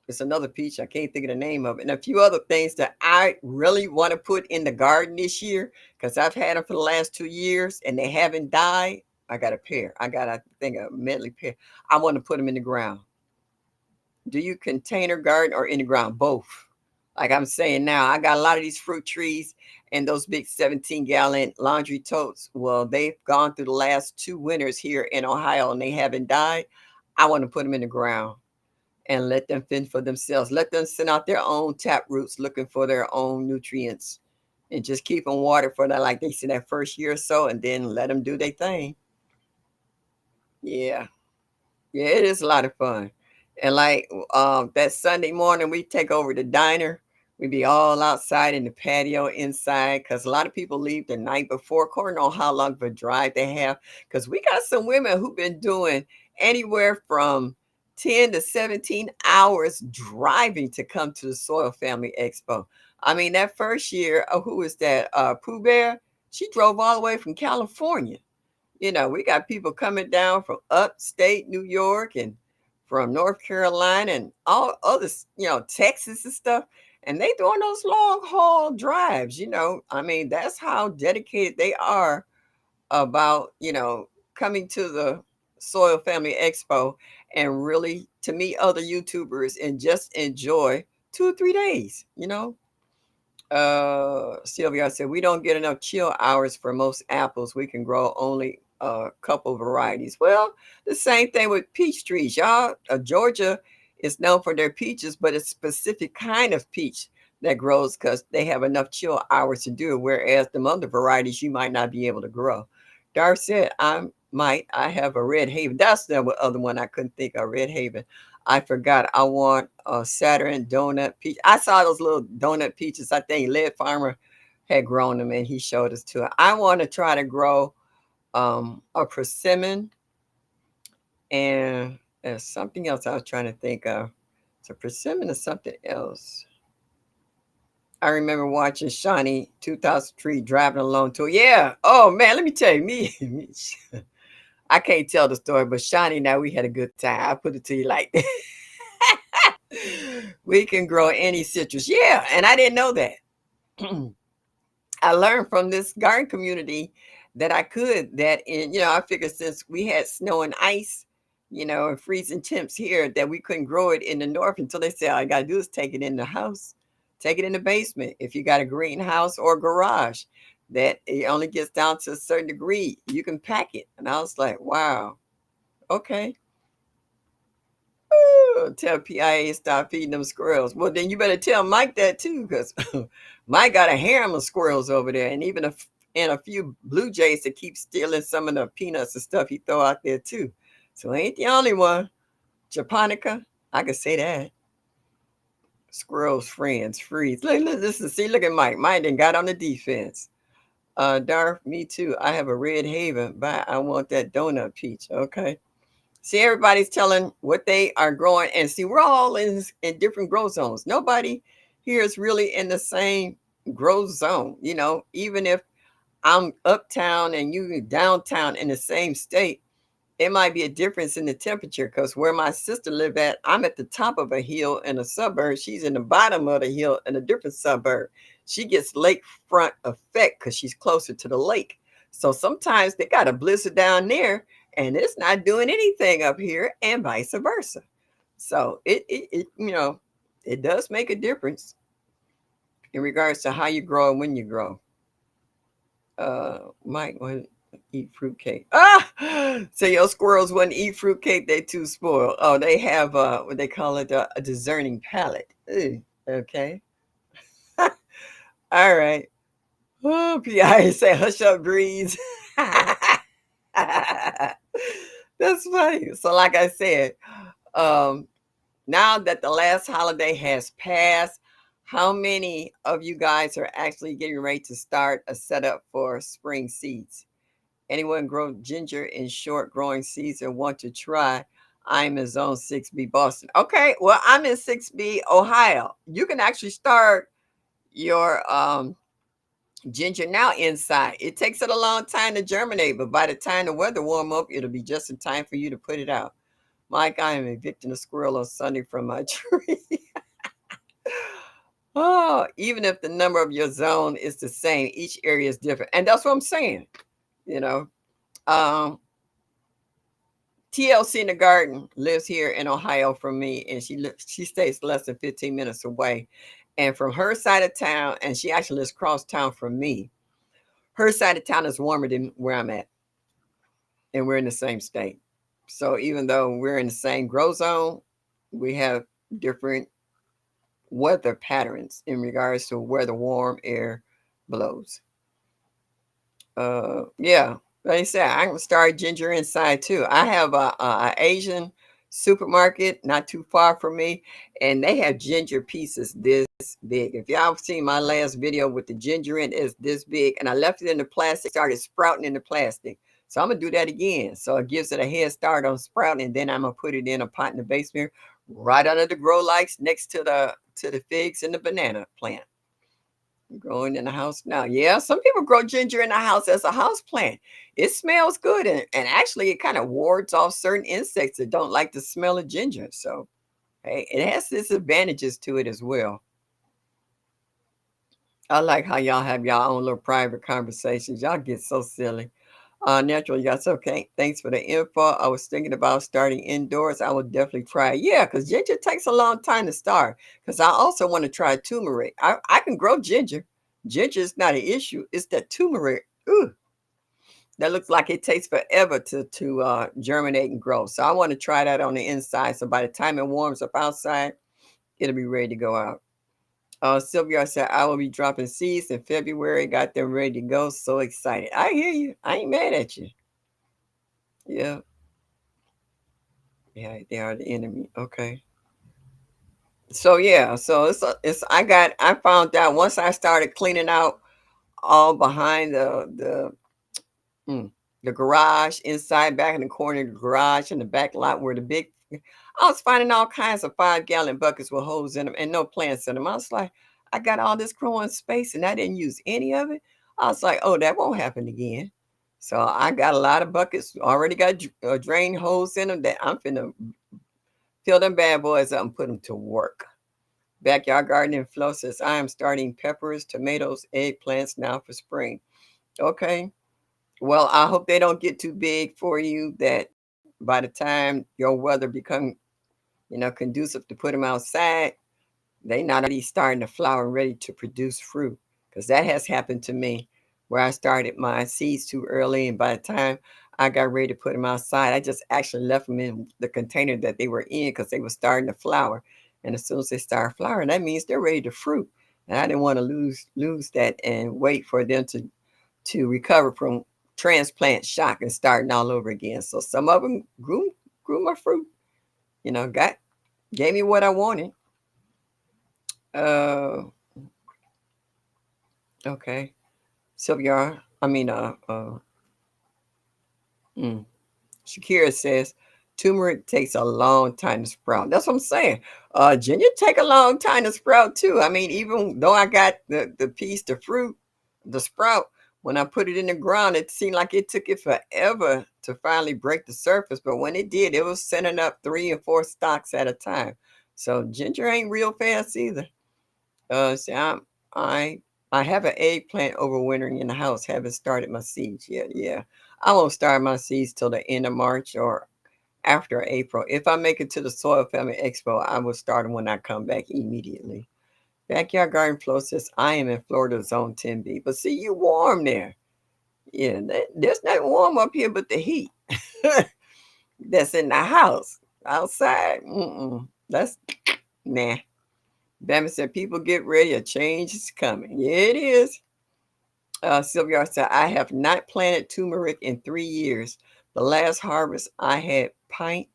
it's another peach. I can't think of the name of it. And a few other things that I really want to put in the garden this year because I've had them for the last 2 years and they haven't died. I got a pair. I think, a medley pair. I want to put them in the ground. Do you container garden or in the ground? Both. Like I'm saying now, I got a lot of these fruit trees and those big 17-gallon laundry totes. Well, they've gone through the last 2 winters here in Ohio and they haven't died. I want to put them in the ground and let them fend for themselves. Let them send out their own tap roots looking for their own nutrients and just keep them watered for that, like they said, that first year or so, and then let them do their thing. Yeah. Yeah, it is a lot of fun. And like that Sunday morning, we take over the diner. We be all outside in the patio inside because a lot of people leave the night before, according on how long of a drive they have. Because we got some women who've been doing anywhere from 10 to 17 hours driving to come to the Soil Family Expo. I mean, that first year, who was that? Pooh Bear. She drove all the way from California. We got people coming down from upstate New York and from North Carolina and all others, Texas and stuff. And they doing those long haul drives. I mean, that's how dedicated they are about coming to the Soil Family Expo and really to meet other YouTubers and just enjoy 2 or 3 days. Sylvia said, we don't get enough chill hours for most apples. We can grow only a couple varieties. Well, the same thing with peach trees, y'all. Georgia is known for their peaches, but it's a specific kind of peach that grows because they have enough chill hours to do it, whereas the other varieties you might not be able to grow. Dar said, I have a red haven. That's the other one I couldn't think of, red haven. I forgot. I want a Saturn donut peach. I saw those little donut peaches. I think Led Farmer had grown them and he showed us to it. I want to try to grow a persimmon and there's something else I was trying to think of. It's a persimmon or something else. I remember watching Shawnee 2003 driving along to it. Yeah. Oh man, let me tell you, me I can't tell the story, but Shawnee and I, we had a good time. I put it to you like that. We can grow any citrus. Yeah, and I didn't know that. I learned from this garden community that I could that I figured since we had snow and ice, and freezing temps here that we couldn't grow it in the north until they said all I gotta do is take it in the house, take it in the basement. If you got a greenhouse or garage, that it only gets down to a certain degree, you can pack it. And I was like, wow, okay. Tell PIA stop feeding them squirrels. Well, then you better tell Mike that too, because Mike got a harem of squirrels over there, and and a few blue jays that keep stealing some of the peanuts and stuff he throw out there too. So ain't the only one. Japonica, I could say that. Squirrels, friends, freeze. Listen, see, look at Mike. Mike done got on the defense. Darth, me too. I have a red haven, but I want that donut peach. Okay. See, everybody's telling what they are growing, and see, we're all in different growth zones. Nobody here is really in the same growth zone. Even if I'm uptown and you downtown in the same state, it might be a difference in the temperature because where my sister live at, I'm at the top of a hill in a suburb. She's in the bottom of the hill in a different suburb. She gets lakefront effect because she's closer to the lake. So sometimes they got a blizzard down there and it's not doing anything up here and vice versa. So it does make a difference in regards to how you grow and when you grow. Mike, what? Eat fruitcake. Ah, so your squirrels wouldn't eat fruitcake. They too spoiled. Oh, they have what they call it, a discerning palate. Ugh, okay. All right. Oh, PI say hush up, breeze. That's funny. So, like I said, um, now that the last holiday has passed, how many of you guys are actually getting ready to start a setup for spring seeds? Anyone grow ginger in short growing season want to try? I'm in zone 6B Boston. Okay, well, I'm in 6B Ohio. You can actually start your ginger now inside. It takes it a long time to germinate, but by the time the weather warm up, it'll be just in time for you to put it out. Mike, I am evicting a squirrel on Sunday from my tree. Oh, even if the number of your zone is the same, each area is different. And that's what I'm saying. You know, um, TLC in the garden lives here in Ohio from me, and she stays less than 15 minutes away. And from her side of town, and she actually lives across town from me. Her side of town is warmer than where I'm at, and we're in the same state. So even though we're in the same grow zone, we have different weather patterns in regards to where the warm air blows. Yeah, like I said, I can start ginger inside too. I have a Asian supermarket not too far from me, and they have ginger pieces this big. If y'all seen my last video with the ginger in, it's this big, and I left it in the plastic, started sprouting in the plastic. So I'm gonna do that again. So it gives it a head start on sprouting, and then I'm gonna put it in a pot in the basement, right under the grow lights next to the figs and the banana plant. Growing in the house now. Yeah, some people grow ginger in the house as a house plant. It smells good, and actually it kind of wards off certain insects that don't like the smell of ginger. So hey, it has its advantages to it as well. I like how y'all have y'all own little private conversations. Y'all get so silly. Natural, yes, okay. Thanks for the info. I was thinking about starting indoors. I will definitely try. Yeah, because ginger takes a long time to start. Because I also want to try turmeric. I can grow ginger. Ginger is not an issue. It's that turmeric. Ooh, that looks like it takes forever to germinate and grow. So I want to try that on the inside. So by the time it warms up outside, it'll be ready to go out. Sylvia said, I will be dropping seeds in February. Got them ready to go. So excited. I hear you. I ain't mad at you. Yeah. Yeah, they are the enemy. Okay. So yeah, so it's I found out once I started cleaning out all behind mm, the garage, inside, back in the corner of the garage, and the back lot where the big, I was finding all kinds of 5-gallon buckets with holes in them and no plants in them. I was like, I got all this growing space and I didn't use any of it. I was like, oh, that won't happen again. So I got a lot of buckets, already got drain holes in them that I'm finna fill them bad boys up and put them to work. Backyard gardening Flo says, I am starting peppers, tomatoes, eggplants now for spring. Okay. Well, I hope they don't get too big for you that by the time your weather become, conducive to put them outside, they not already starting to flower and ready to produce fruit. Because that has happened to me where I started my seeds too early. And by the time I got ready to put them outside, I just actually left them in the container that they were in because they were starting to flower. And as soon as they start flowering, that means they're ready to fruit. And I didn't want to lose that and wait for them to recover from transplant shock and starting all over again. So some of them grew my fruit, got gave me what I wanted. Uh, okay. Sylvia, I mean, mm, Shakira says turmeric takes a long time to sprout. That's what I'm saying. Ginger take a long time to sprout too. I mean, even though I got the piece, the fruit, the sprout, when I put it in the ground, it seemed like it took it forever to finally break the surface. But when it did, it was sending up 3 and 4 stalks at a time. So ginger ain't real fast either. See, I I have an eggplant overwintering in the house. Haven't started my seeds yet. Yeah, I won't start my seeds till the end of March or after April. If I make it to the Soil Family Expo, I will start when I come back immediately. Backyard Garden Flow says, I am in Florida Zone 10B. But see, you warm there. Yeah, there's nothing warm up here but the heat that's in the house. Outside, that's nah. Bama said, people get ready, a change is coming. Yeah, it is. Sylvia said, I have not planted turmeric in 3 years. The last harvest I had pint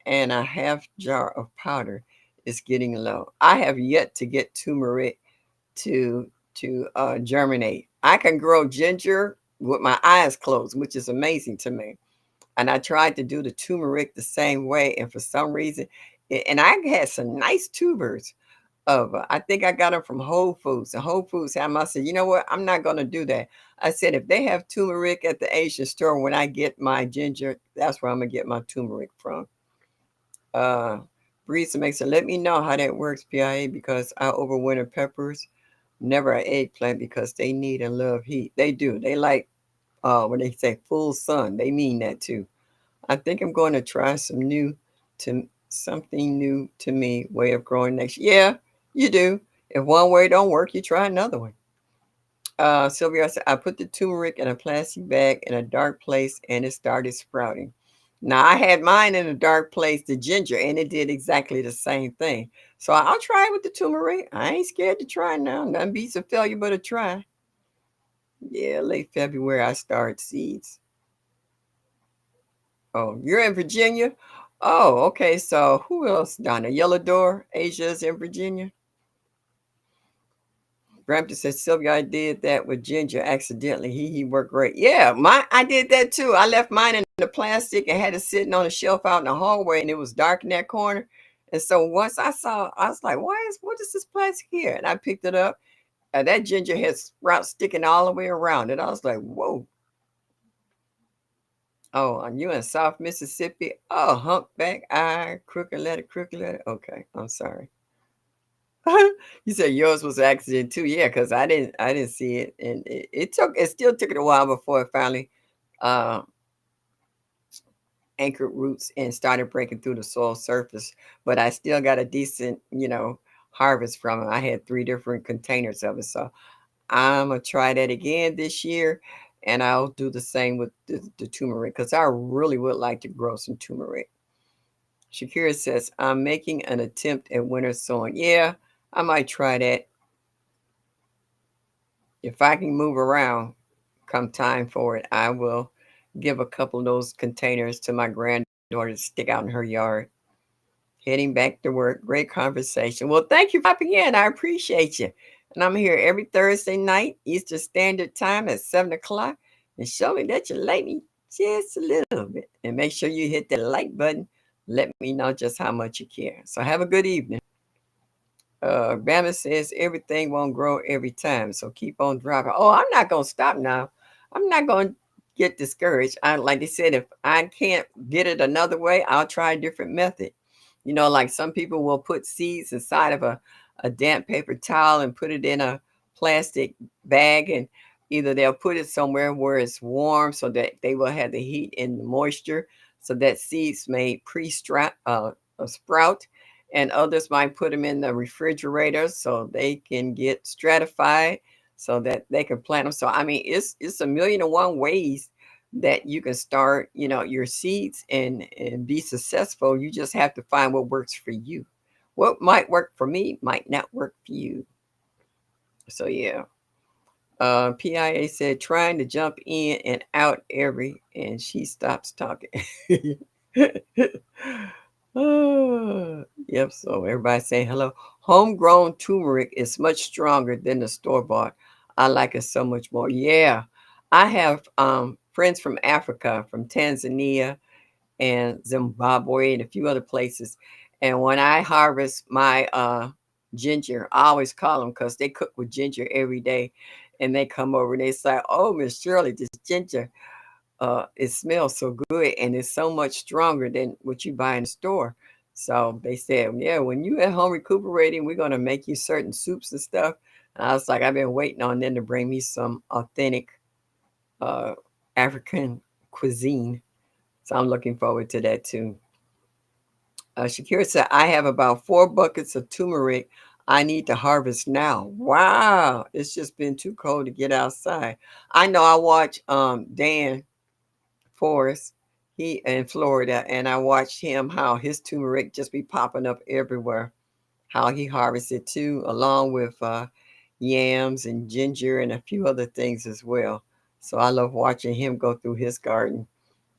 and a half jar of powder is getting low. I have yet to get turmeric to germinate. I can grow ginger with my eyes closed, which is amazing to me. And I tried to do the turmeric the same way, and for some reason, and I had some nice tubers of. I think I got them from Whole Foods. And Whole Foods, I said, you know what? I'm not going to do that. I said, if they have turmeric at the Asian store, when I get my ginger, that's where I'm gonna get my turmeric from. Uh, Breeza makes it. Let me know how that works, PIA, because I overwinter peppers, never an eggplant because they need and love heat. They do. They like when they say full sun, they mean that too. I think I'm going to try to something new to me way of growing next. Yeah, you do. If one way don't work, you try another one. Sylvia said, I put the turmeric in a plastic bag in a dark place and it started sprouting. Now I had mine in a dark place, the ginger, and it did exactly the same thing. So I'll try it with the turmeric. I ain't scared to try now. Nothing beats a failure but a try. Yeah, late February I start seeds. Oh, you're in Virginia? Oh, okay. So who else down there? Yellow Door, Asia's in Virginia. Brampton said, Sylvia, I did that with ginger accidentally. He worked great. Yeah, I did that too. I left mine in the plastic and had it sitting on a shelf out in the hallway, and it was dark in that corner. And so once I saw, I was like, what is this plastic here? And I picked it up, and that ginger had sprouts sticking all the way around it. I was like, whoa. Oh, are you in South Mississippi? Oh, humpback eye, crooked letter, crooked letter. Okay, I'm sorry. You said yours was an accident too. Yeah, because I didn't see it, and it still took it a while before it finally uh, anchored roots and started breaking through the soil surface. But I still got a decent, harvest from it. I had 3 different containers of it, so I'm gonna try that again this year, and I'll do the same with the turmeric because I really would like to grow some turmeric. Shakira says, I'm making an attempt at winter sowing. Yeah, I might try that if I can move around come time for it. I will give a couple of those containers to my granddaughter to stick out in her yard. Heading back to work. Great conversation. Well, thank you for popping in. I appreciate you. And I'm here every Thursday night, Eastern Standard Time at 7 o'clock. And show me that you like me just a little bit. And make sure you hit that like button. Let me know just how much you care. So have a good evening. Bama says everything won't grow every time, so keep on dropping. Oh, I'm not gonna stop now. I'm not gonna get discouraged. I like they said, if I can't get it another way, I'll try a different method. Like some people will put seeds inside of a damp paper towel and put it in a plastic bag, and either they'll put it somewhere where it's warm so that they will have the heat and the moisture so that seeds may sprout, and others might put them in the refrigerator so they can get stratified so that they can plant them. So I mean, it's a million and one ways that you can start, your seeds and be successful. You just have to find what works for you. What might work for me might not work for you. So yeah. PIA said trying to jump in and out and she stops talking. Yep. So everybody saying hello. Homegrown turmeric is much stronger than the store bought. I like it so much more. Yeah. I have friends from Africa, from Tanzania and Zimbabwe and a few other places. And when I harvest my ginger, I always call them because they cook with ginger every day. And they come over and they say, oh, Miss Shirley, this ginger, it smells so good and it's so much stronger than what you buy in the store. So they said, yeah, when you at home recuperating, we're going to make you certain soups and stuff. And I was like, I've been waiting on them to bring me some authentic uh, African cuisine. So I'm looking forward to that too. Shakira said, I have about 4 buckets of turmeric. I need to harvest now. Wow, it's just been too cold to get outside. I know I watch Dan Forrest, he in Florida, and I watched him how his turmeric just be popping up everywhere. How he harvests it too, along with yams and ginger and a few other things as well. So I love watching him go through his garden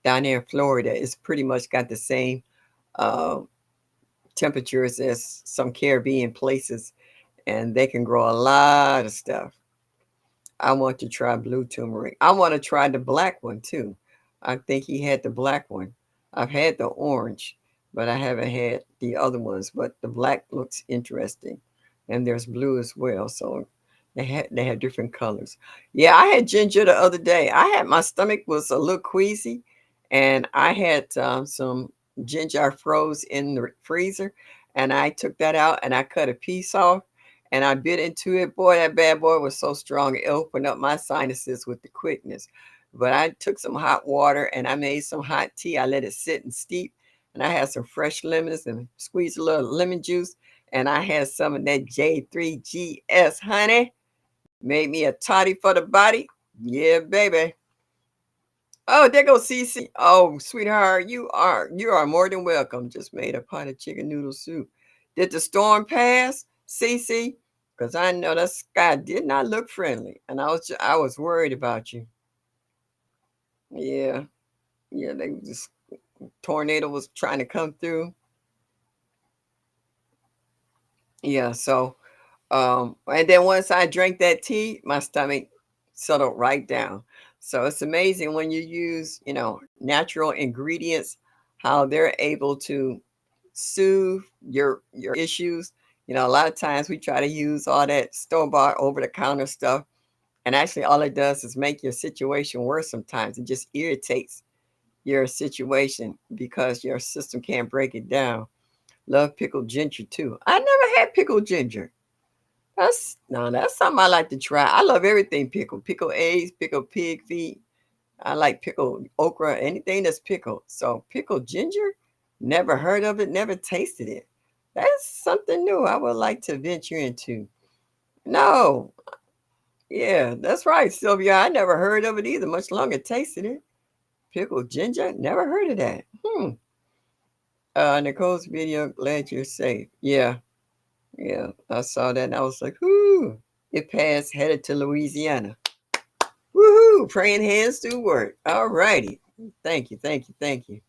down there in Florida. It's pretty much got the same uh, temperatures as some Caribbean places, and they can grow a lot of stuff. I want to try blue turmeric. I want to try the black one too. I think he had the black one. I've had the orange, but I haven't had the other ones. But the black looks interesting, and there's blue as well. So they have different colors. Yeah, I had ginger the other day. I had my stomach was a little queasy, and I had some ginger I froze in the freezer, and I took that out and I cut a piece off and I bit into it. Boy, that bad boy was so strong, it opened up my sinuses with the quickness. But I took some hot water and I made some hot tea. I let it sit and steep. And I had some fresh lemons and squeezed a little lemon juice. And I had some of that J3GS, honey. Made me a toddy for the body. Yeah, baby. Oh, there goes Cece. Oh, sweetheart, you are more than welcome. Just made a pot of chicken noodle soup. Did the storm pass, Cece? Because I know the sky did not look friendly, and I was worried about you. Yeah, yeah. This tornado was trying to come through. Yeah. So, and then once I drank that tea, my stomach settled right down. So it's amazing when you use, natural ingredients, how they're able to soothe your issues. A lot of times we try to use all that store-bought over-the-counter stuff, and actually all it does is make your situation worse sometimes. It just irritates your situation because your system can't break it down. Love pickled ginger too. I never had pickled ginger. That's no, that's something I like to try. I love everything pickled. Pickled eggs, pickled pig feet. I like pickled okra, anything that's pickled. So pickled ginger, never heard of it, never tasted it. That's something new I would like to venture into. No, yeah, that's right, Sylvia. I never heard of it either, much longer tasted it. Pickled ginger, never heard of that. Nicole's video, glad you're safe. Yeah, yeah, I saw that and I was like, whoo, it passed, headed to Louisiana. Woohoo! Praying hands do work. All righty. Thank you, thank you, thank you.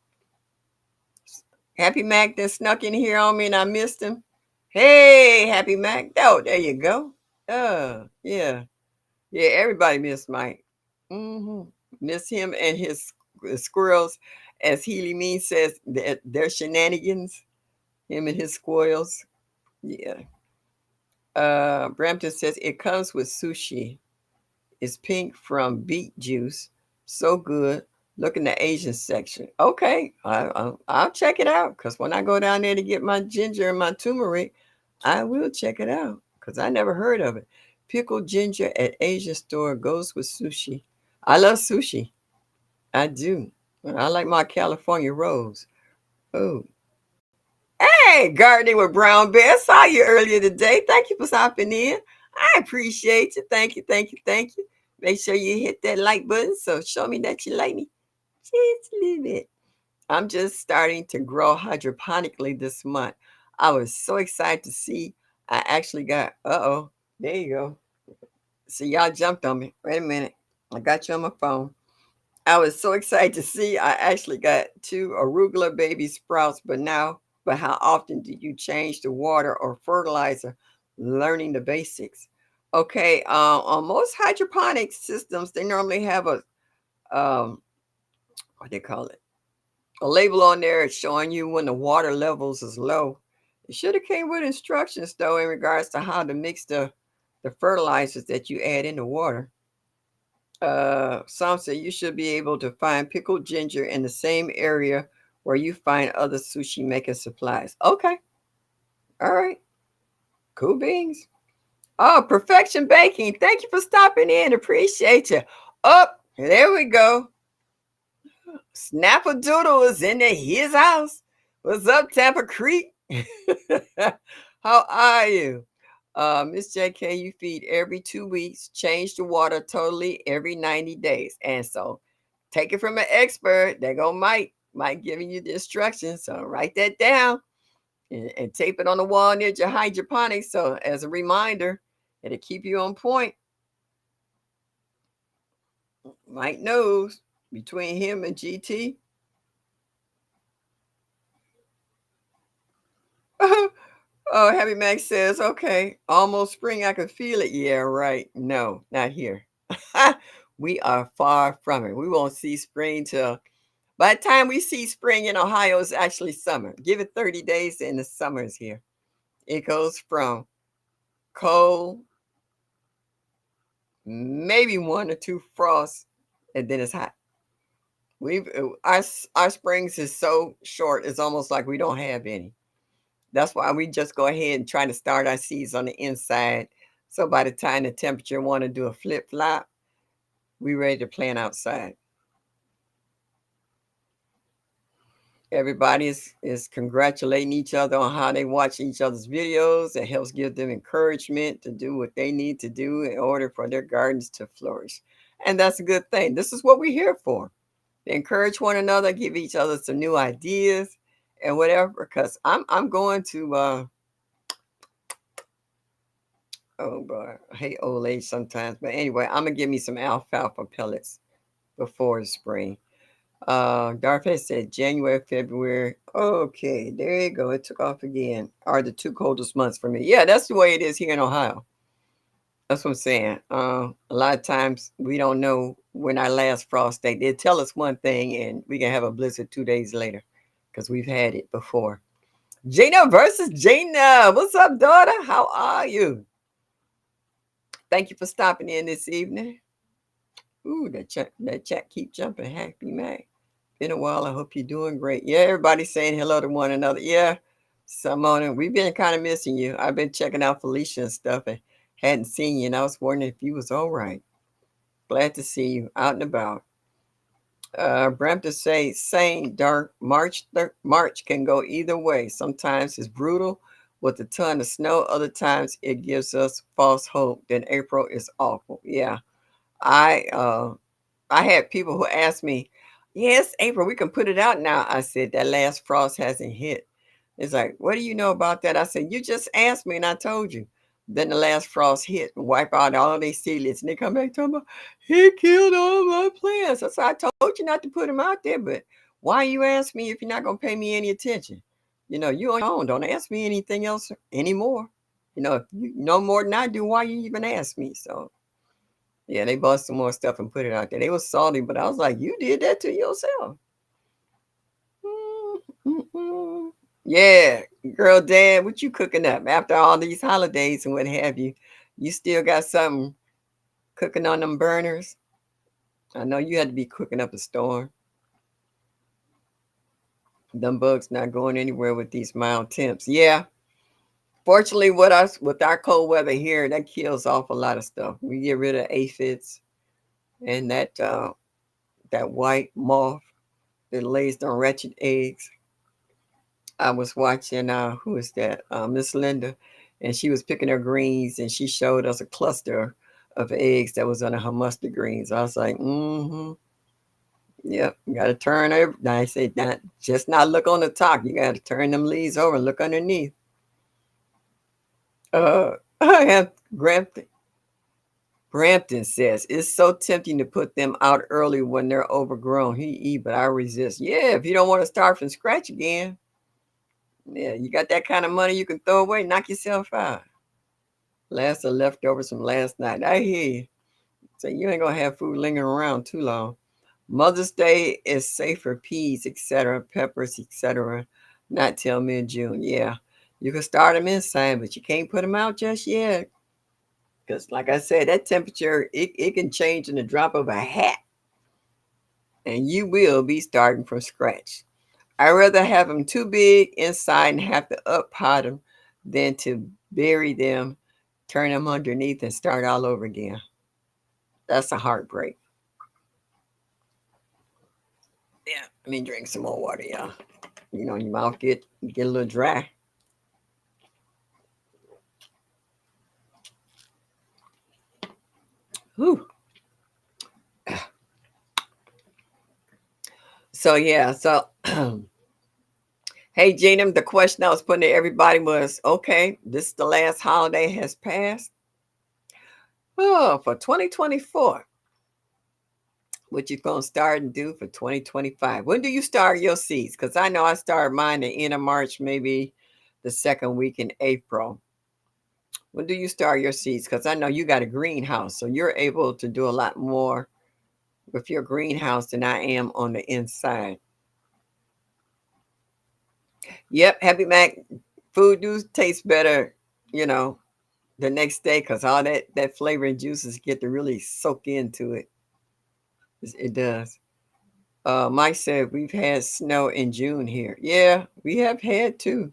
Happy Mac that snuck in here on me and I missed him. Hey, Happy Mac. Oh, there you go. Yeah. Yeah, everybody missed Mike. hmm Miss him and his squirrels. As Healy Mean says, their shenanigans. Him and his squirrels. Yeah. Brampton says it comes with sushi. Is pink from beet juice. So good. Look in the Asian section. Okay, I'll check it out because when I go down there to get my ginger and my turmeric, I will check it out because I never heard of it. Pickled ginger at Asian store goes with sushi. I love sushi. I do. I like my California rolls. Oh, hey, gardening with Brown Bear. Saw you earlier today. Thank you for stopping in. I appreciate you. Thank you, thank you, thank you. Make sure you hit that like button so show me that you like me. Just a little bit. I'm just starting to grow hydroponically this month. I was so excited to see I actually got, there you go. See, y'all jumped on me. Wait a minute. I got you on my phone. I was so excited to see I actually got two arugula baby sprouts, but how often do you change the water or fertilizer? Learning the basics. Okay, on most hydroponic systems, they normally have a what they call it, a label on there showing you when the water levels is low. It should have came with instructions though in regards to how to mix the fertilizers that you add in the water. Some say you should be able to find pickled ginger in the same area where you find other sushi making supplies. Okay, all right, cool beans. Oh, Perfection Baking. Thank you for stopping in. Appreciate you. Up, there we go. Snappadoodle is in his house. What's up, Tampa Creek? How are you? Miss JK, you feed every 2 weeks, change the water totally every 90 days. And so take it from an expert. They go Mike giving you the instructions. So write that down and tape it on the wall near your hydroponics. So as a reminder, it'll keep you on point. Mike knows between him and GT. Oh, Happy Max says, okay, almost spring. I can feel it. Yeah, right. No, not here. We are far from it. We won't see spring till by the time we see spring in Ohio, it's actually summer. Give it 30 days and the summer is here. It goes from cold, maybe one or two frosts, and then it's hot. We've our springs is so short, it's almost like we don't have any. That's why we just go ahead and try to start our seeds on the inside. So by the time the temperature want to do a flip flop, we ready to plant outside. Everybody is congratulating each other on how they watch each other's videos. It helps give them encouragement to do what they need to do in order for their gardens to flourish. And that's a good thing. This is what we're here for. To encourage one another, give each other some new ideas and whatever. Because I'm going to oh boy, I hate old age sometimes. But anyway, I'm gonna give me some alfalfa pellets before the spring. Darfay said January, February. Okay, there you go. It took off again. Are the two coldest months for me? Yeah, that's the way it is here in Ohio. That's what I'm saying. A lot of times we don't know when our last frost date. They tell us one thing, and we can have a blizzard 2 days later because we've had it before. Gina versus Gina. What's up, daughter? How are you? Thank you for stopping in this evening. Ooh, that chat keep jumping. Happy man. Been a while. I hope you're doing great. Yeah, everybody's saying hello to one another. Yeah, Simona, we've been kind of missing you. I've been checking out Felicia and stuff and hadn't seen you, and I was wondering if you was all right. Glad to see you out and about. Brampton say same dark March can go either way. Sometimes it's brutal with a ton of snow. Other times it gives us false hope. Then April is awful. Yeah, I I had people who asked me, "Yes, April, we can put it out now." I said, "That last frost hasn't hit." It's like, "What do you know about that?" I said, "You just asked me and I told you." Then the last frost hit and wipe out all their seedlings. And they come back talking about, "He killed all my plants." I said, "I told you not to put them out there, but why you ask me if you're not going to pay me any attention? You on your own. Don't ask me anything else anymore. If you know more than I do, why you even ask me?" So yeah, they bought some more stuff and put it out there. They was salty, but I was like, "You did that to yourself." Mm-mm. Yeah, girl, Dad, what you cooking up after all these holidays and what have you? You still got something cooking on them burners? I know you had to be cooking up a storm. Them bugs not going anywhere with these mild temps. Yeah, fortunately, with our cold weather here, that kills off a lot of stuff. We get rid of aphids and that white moth that lays them wretched eggs. I was watching who is that? Miss Linda, and she was picking her greens and she showed us a cluster of eggs that was under her mustard greens. I was like, mm-hmm. Yep, you gotta turn over. I said not just not look on the top. You gotta turn them leaves over and look underneath. I have Brampton says it's so tempting to put them out early when they're overgrown. But I resist. Yeah, if you don't want to start from scratch again, yeah, you got that kind of money you can throw away, knock yourself out. Last of leftovers from last night. I hear you. So you ain't gonna have food lingering around too long. Mother's Day is safe for peas, etc., peppers, etc. Not till mid-June. Yeah, you can start them inside, but you can't put them out just yet. Because, like I said, that temperature it can change in the drop of a hat, and you will be starting from scratch. I'd rather have them too big inside and have to up pot them than to bury them, turn them underneath, and start all over again. That's a heartbreak. Yeah, I mean, drink some more water, y'all. Your mouth get a little dry. Whew. So yeah, so hey Gina, the question I was putting to everybody was, okay, this is the last holiday has passed. Oh, for 2024, what you gonna start and do for 2025? When do you start your seeds? Because I know I started mine the end of March, maybe the second week in April. When do you start your seeds? Because I know you got a greenhouse, so you're able to do a lot more with your greenhouse than I am on the inside. Yep, Happy Mac food do taste better, you know, the next day because all that flavor and juices get to really soak into it. It does. Mike said we've had snow in June here. Yeah, we have had too.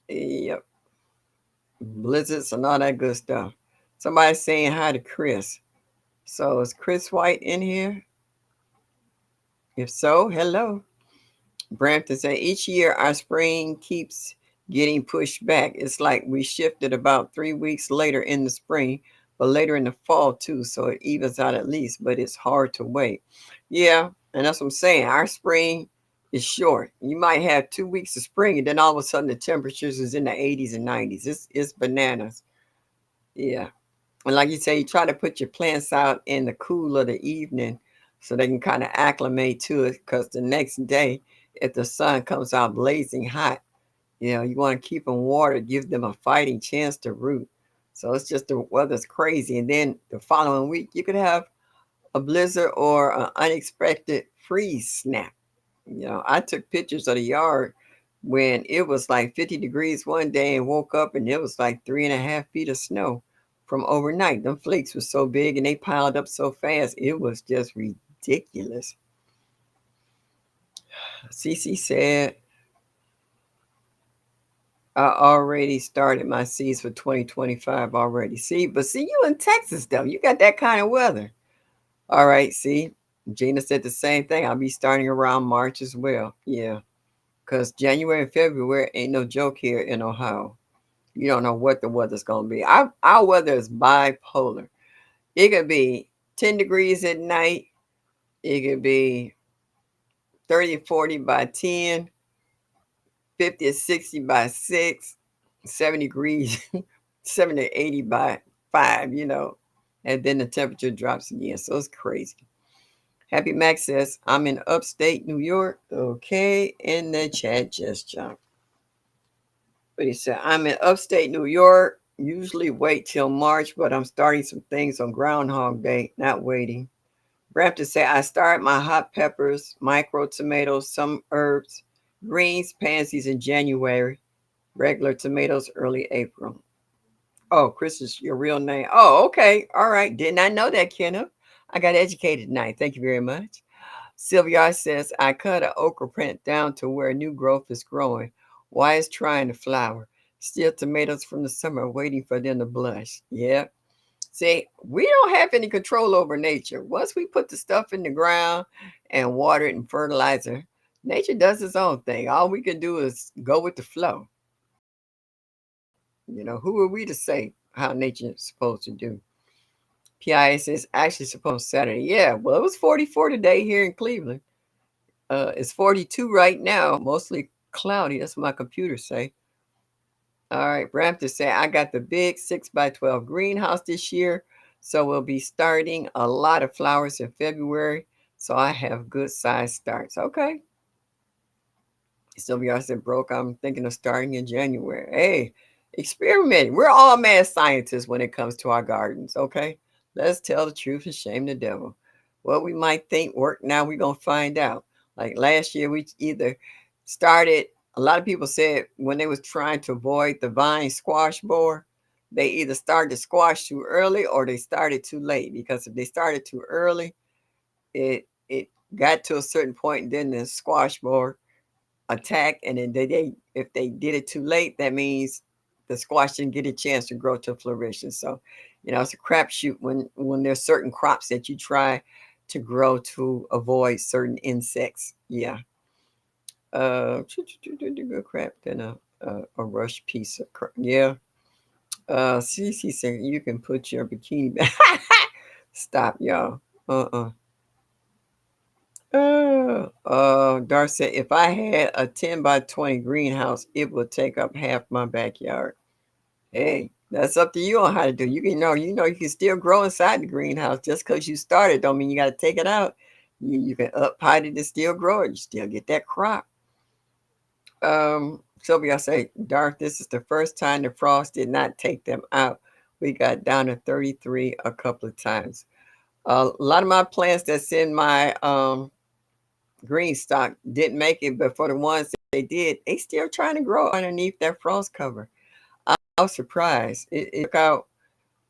Yep, blizzards and all that good stuff. Somebody saying hi to Chris. So is Chris White in here? If so, hello. Brampton said each year our spring keeps getting pushed back. It's like we shifted about 3 weeks later in the spring, but later in the fall too. So it evens out at least, but it's hard to wait. Yeah, and that's what I'm saying. Our spring is short. You might have 2 weeks of spring, and then all of a sudden the temperatures is in the 80s and 90s. It's bananas. Yeah. And like you say, you try to put your plants out in the cool of the evening so they can kind of acclimate to it because the next day, if the sun comes out blazing hot, you want to keep them watered, give them a fighting chance to root. So it's just the weather's crazy. And then the following week, you could have a blizzard or an unexpected freeze snap. I took pictures of the yard when it was like 50 degrees one day and woke up and it was like 3.5 feet of snow from overnight. Them flakes were so big and they piled up so fast. It was just ridiculous. Cece said, I already started my seeds for 2025 already. See, you in Texas though. You got that kind of weather. All right, see. Gina said the same thing. I'll be starting around March as well. Yeah. Because January and February ain't no joke here in Ohio. You don't know what the weather's going to be. Our weather is bipolar. It could be 10 degrees at night. It could be 30 and 40 by 10, 50 and 60 by 6, 70 degrees, 70 to 80 by 5. And then the temperature drops again. So it's crazy. Happy Max says, I'm in upstate New York. Okay. In the chat just jumped. But he said, I'm in upstate New York. Usually wait till March, but I'm starting some things on Groundhog Day, not waiting. Brampton said, I start my hot peppers, micro tomatoes, some herbs, greens, pansies in January, regular tomatoes early April. Oh, Chris is your real name. Oh, okay. All right. Did not know that, Kenneth. I got educated tonight. Thank you very much. Sylvia says, I cut an okra plant down to where new growth is growing. Why is trying to flower? Still tomatoes from the summer waiting for them to blush. Yeah. See, we don't have any control over nature. Once we put the stuff in the ground and water it and fertilizer, nature does its own thing. All we can do is go with the flow. Who are we to say how nature is supposed to do? PIS is actually supposed Saturday. Yeah, well, it was 44 today here in Cleveland. It's 42 right now, mostly cloudy. That's what my computer say. All right, Brampton say I got the big 6x12 greenhouse this year, so we'll be starting a lot of flowers in February. So I have good size starts. Okay. Sylvia said broke. I'm thinking of starting in January. Hey, experiment. We're all mad scientists when it comes to our gardens. Okay. Let's tell the truth and shame the devil. What we might think worked now, we're gonna find out. Like last year, we either started. A lot of people said when they was trying to avoid the vine squash borer, they either started to squash too early or they started too late. Because if they started too early, it got to a certain point, and then the squash borer attack, and then they if they did it too late, that means the squash didn't get a chance to grow to fruition. So, it's a crapshoot when there's certain crops that you try to grow to avoid certain insects. Yeah. Good crap than a rush piece of crap. Yeah. Cece said you can put your bikini back. Stop, y'all. Uh-uh. Dar said if I had a 10 by 20 greenhouse, it would take up half my backyard. Hey, that's up to you on how to do. You know, you can still grow inside the greenhouse. Just because you started don't mean you got to take it out. You can up pot it and still grow it. You still get that crop. Sylvia say, Darth, this is the first time the frost did not take them out. We got down to 33 a couple of times. A lot of my plants that's in my green stock didn't make it, but for the ones that they did, they still trying to grow underneath that frost cover. I was surprised. It took out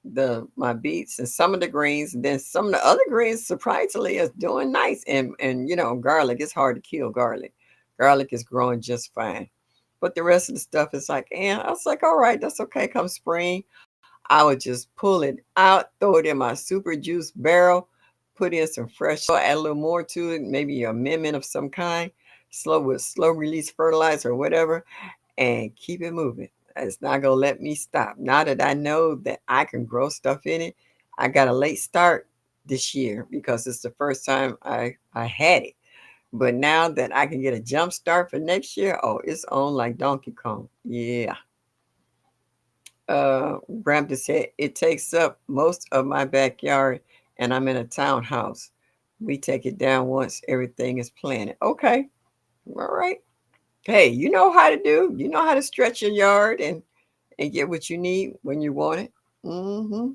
the my beets and some of the greens, and then some of the other greens surprisingly is doing nice. And you know, garlic, it's hard to kill garlic. Garlic is growing just fine. But the rest of the stuff is like, I was like, all right, that's okay. Come spring, I would just pull it out, throw it in my super juice barrel, put in some fresh soil, add a little more to it, maybe an amendment of some kind, slow release fertilizer or whatever, and keep it moving. It's not gonna let me stop. Now that I know that I can grow stuff in it, I got a late start this year because it's the first time I had it. But now that I can get a jump start for next year, oh, it's on like Donkey Kong. Yeah. Brampton said it takes up most of my backyard, and I'm in a townhouse. We take it down once everything is planted. Okay, all right. Hey, you know how to do. You know how to stretch your yard and get what you need when you want it. Mm-hmm.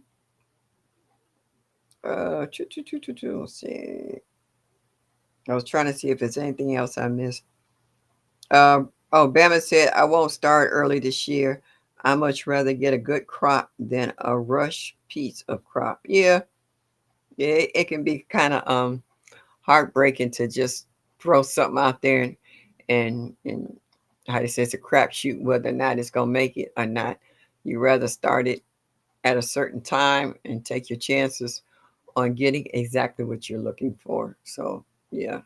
Let's see. I was trying to see if there's anything else I missed. Bama said I won't start early this year. I much rather get a good crop than a rush piece of crop. Yeah, yeah, it can be kind of heartbreaking to just throw something out there and how to say it's a crapshoot whether or not it's gonna make it or not. You rather start it at a certain time and take your chances on getting exactly what you're looking for. So yeah,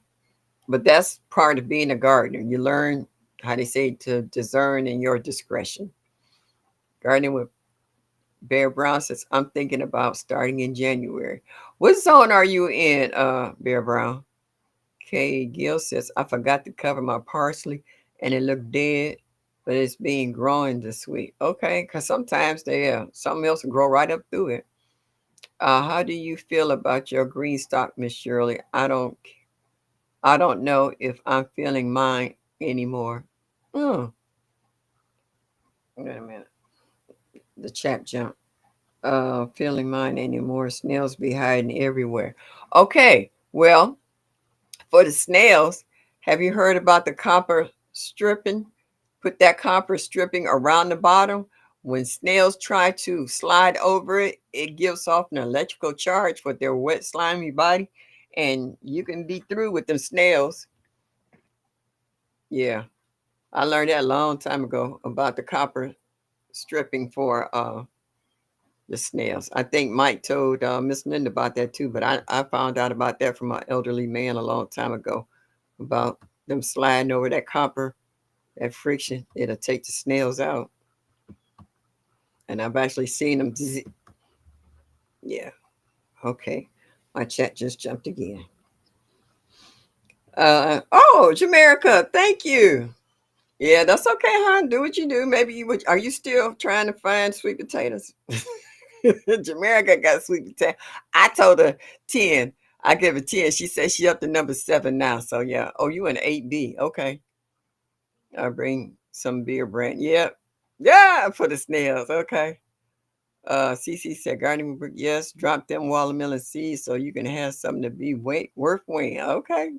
but that's part of being a gardener. You learn how they say to discern in your discretion. Gardening with Bear Brown says, I'm thinking about starting in January. What zone are you in, Bear Brown? Kay Gill says, I forgot to cover my parsley and it looked dead, but it's being growing this week. Okay, because sometimes something else will grow right up through it. How do you feel about your green stock, Miss Shirley? I don't know if I'm feeling mine anymore. Oh, wait a minute. The chat jumped. Feeling mine anymore. Snails be hiding everywhere. Okay, well, for the snails, have you heard about the copper stripping? Put that copper stripping around the bottom. When snails try to slide over it, it gives off an electrical charge for their wet, slimy body, and you can be through with them snails. Yeah, I learned that a long time ago about the copper stripping for the snails. I think Mike told Miss Linda about that too, but I found out about that from an elderly man a long time ago about them sliding over that copper, that friction. It'll take the snails out. And I've actually seen them. Yeah, okay. My chat just jumped again. Jamaica, thank you. Yeah, that's okay, hon. Do what you do. Maybe you would. Are you still trying to find sweet potatoes? Jamaica got sweet potato. I told her 10. I gave her 10. She said she up to number 7 now. So yeah. Oh, you in 8B. Okay. I'll bring some beer brand. Yep. Yeah, for the snails. Okay. CC said gardening brick, yes, drop them watermelon seeds so you can have something to be worth weighing. Okay.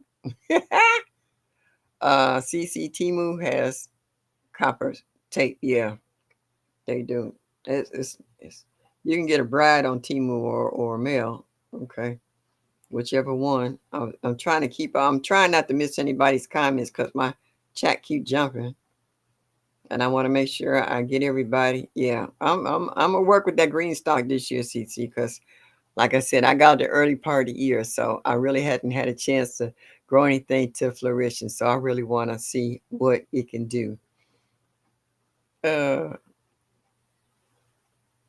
CC Timu has copper tape. Yeah, they do. It's you can get a bride on Timu or mail. Okay, whichever one. I'm trying not to miss anybody's comments because my chat keep jumping, and I want to make sure I get everybody. Yeah, I'm gonna work with that green stock this year, CC, because like I said, I got the early part of the year, so I really hadn't had a chance to grow anything to flourishing. So I really want to see what it can do. Uh,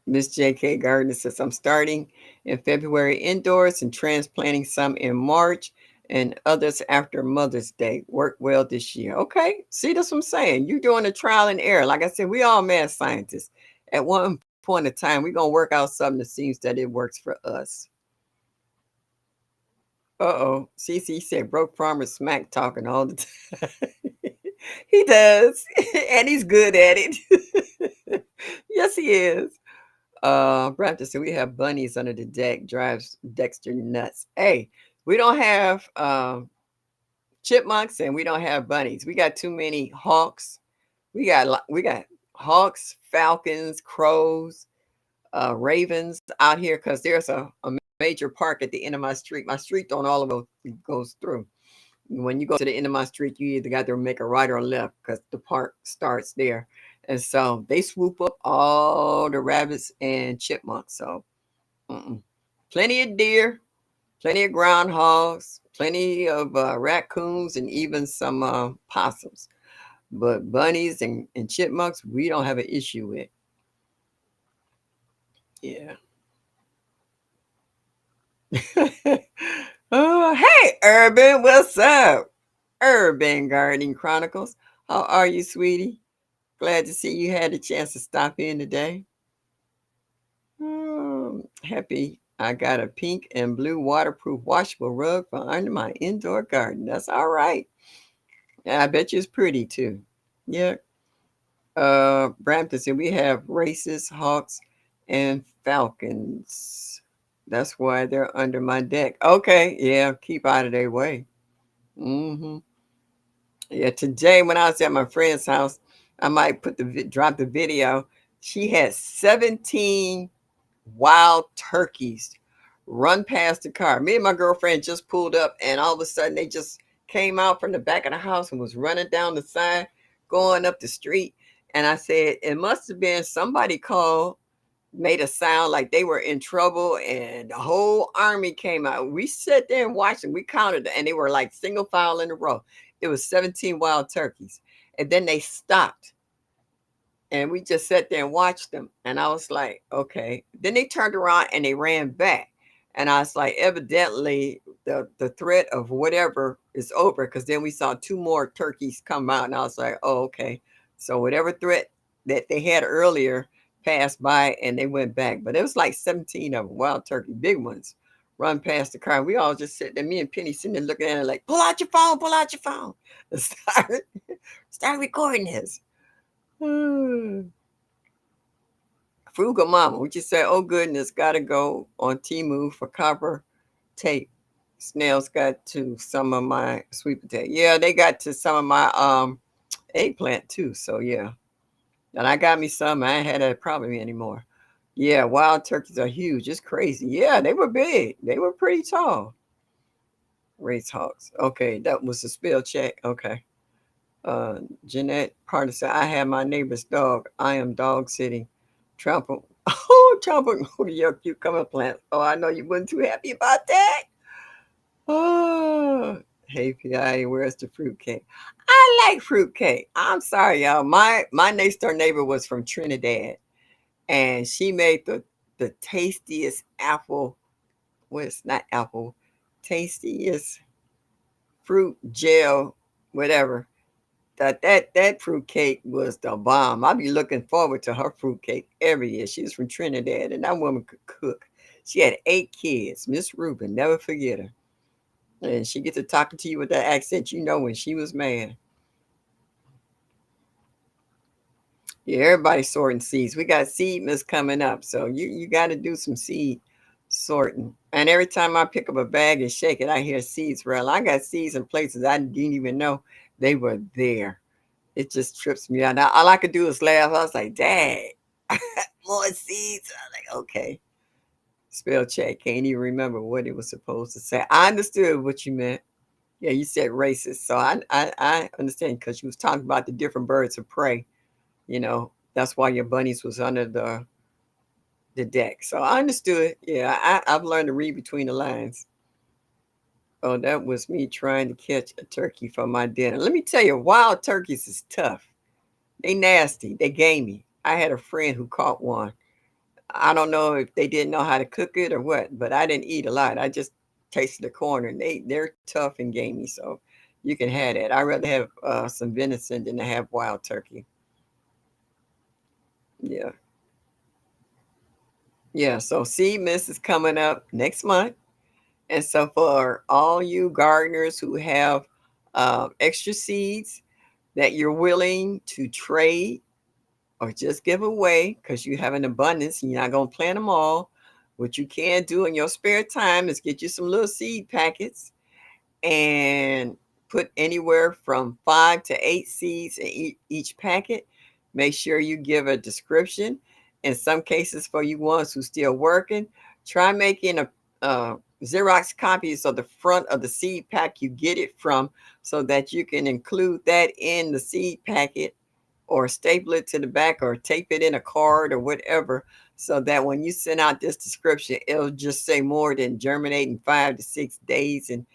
Miss J.K. Gardner says, I'm starting in February indoors and transplanting some in March and others after Mother's Day. Work well this year. Okay. See, that's what I'm saying. You're doing a trial and error. Like I said, we all mad scientists. At one point in time, we're going to work out something that seems that it works for us. Uh-oh. CC said, broke farmer smack talking all the time. He does. And he's good at it. Yes, he is. Brampton said we have bunnies under the deck, drives Dexter nuts. Hey, we don't have chipmunks and we don't have bunnies. We got too many hawks. We got hawks, falcons, crows, ravens out here because there's a major park at the end of my street. My street don't all of it goes through. When you go to the end of my street, you either got to make a right or a left because the park starts there. And so they swoop up all the rabbits and chipmunks. So plenty of deer, plenty of groundhogs, plenty of raccoons, and even some possums. But bunnies and chipmunks, we don't have an issue with. Yeah. Oh, hey, Urban, what's up? Urban Gardening Chronicles. How are you, sweetie? Glad to see you had a chance to stop in today. Happy I got a pink and blue waterproof washable rug for under my indoor garden. That's all right. Yeah, I bet you it's pretty too. Yeah. Brampton said we have races, hawks, and falcons. That's why they're under my deck. Okay, yeah, keep out of their way. Mm-hmm. Yeah, today when I was at my friend's house, I might drop the video. She had 17 wild turkeys run past the car. Me and my girlfriend just pulled up, and all of a sudden they just came out from the back of the house and was running down the side, going up the street. And I said, it must have been somebody called, made a sound like they were in trouble, and the whole army came out. We sat there and watched them. We counted, and they were like single file in a row. It was 17 wild turkeys. And then they stopped and we just sat there and watched them. And I was like, okay. Then they turned around and they ran back. And I was like, evidently the threat of whatever is over, because then we saw two more turkeys come out. And I was like, oh, okay. So whatever threat that they had earlier passed by and they went back. But it was like 17 of them, wild turkey, big ones, run past the car. We all just sit there, me and Penny sitting there looking at it like, pull out your phone. Start recording this. Frugal Mama, would you say, oh goodness, gotta go on Temu for copper tape. Snails got to some of my sweet potato. Yeah, they got to some of my eggplant too. So yeah. And I got me some. I ain't had that problem anymore. Yeah, wild turkeys are huge. It's crazy. Yeah, they were big. They were pretty tall. Race hawks. Okay, that was a spell check. Okay. Jeanette Carter said, I have my neighbor's dog. I am dog sitting. Trample. Oh, trample your cucumber plant. Oh, I know you weren't too happy about that. Oh, hey, PI, where's the fruitcake? I like fruitcake. I'm sorry, y'all. My next door neighbor was from Trinidad, and she made the tastiest apple. Well, it's not apple. Tastiest fruit gel, whatever. That fruit cake was the bomb. I'll be looking forward to her fruit cake every year. She was from Trinidad, and that woman could cook. She had 8 kids. Miss Rubin, never forget her. And she gets to talking to you with that accent, you know when she was mad. Yeah, everybody's sorting seeds. We got seed mist coming up, so you got to do some seed sorting. And every time I pick up a bag and shake it, I hear seeds rattle. I got seeds in places I didn't even know they were there. It just trips me out. Now, all I could do is laugh. I was like, dang, more seeds. I was like, okay. Spell check. Can't even remember what it was supposed to say. I understood what you meant. Yeah, you said racist. So I understand because you was talking about the different birds of prey. You know, that's why your bunnies was under the deck. So I understood. Yeah, I've learned to read between the lines. Oh, that was me trying to catch a turkey for my dinner. Let me tell you, wild turkeys is tough. They nasty. They gamey. I had a friend who caught one. I don't know if they didn't know how to cook it or what, but I didn't eat a lot. I just tasted the corn, and they're tough and gamey, so you can have that. I'd rather have some venison than to have wild turkey. Yeah, yeah. So seed mist is coming up next month, and so for all you gardeners who have extra seeds that you're willing to trade or just give away because you have an abundance and you're not going to plant them all. What you can do in your spare time is get you some little seed packets and put anywhere from 5 to 8 seeds in each packet. Make sure you give a description. In some cases, for you ones who still working, try making a Xerox copies of the front of the seed pack you get it from, so that you can include that in the seed packet, or staple it to the back, or tape it in a card or whatever, so that when you send out this description, it'll just say more than germinating 5 to 6 days and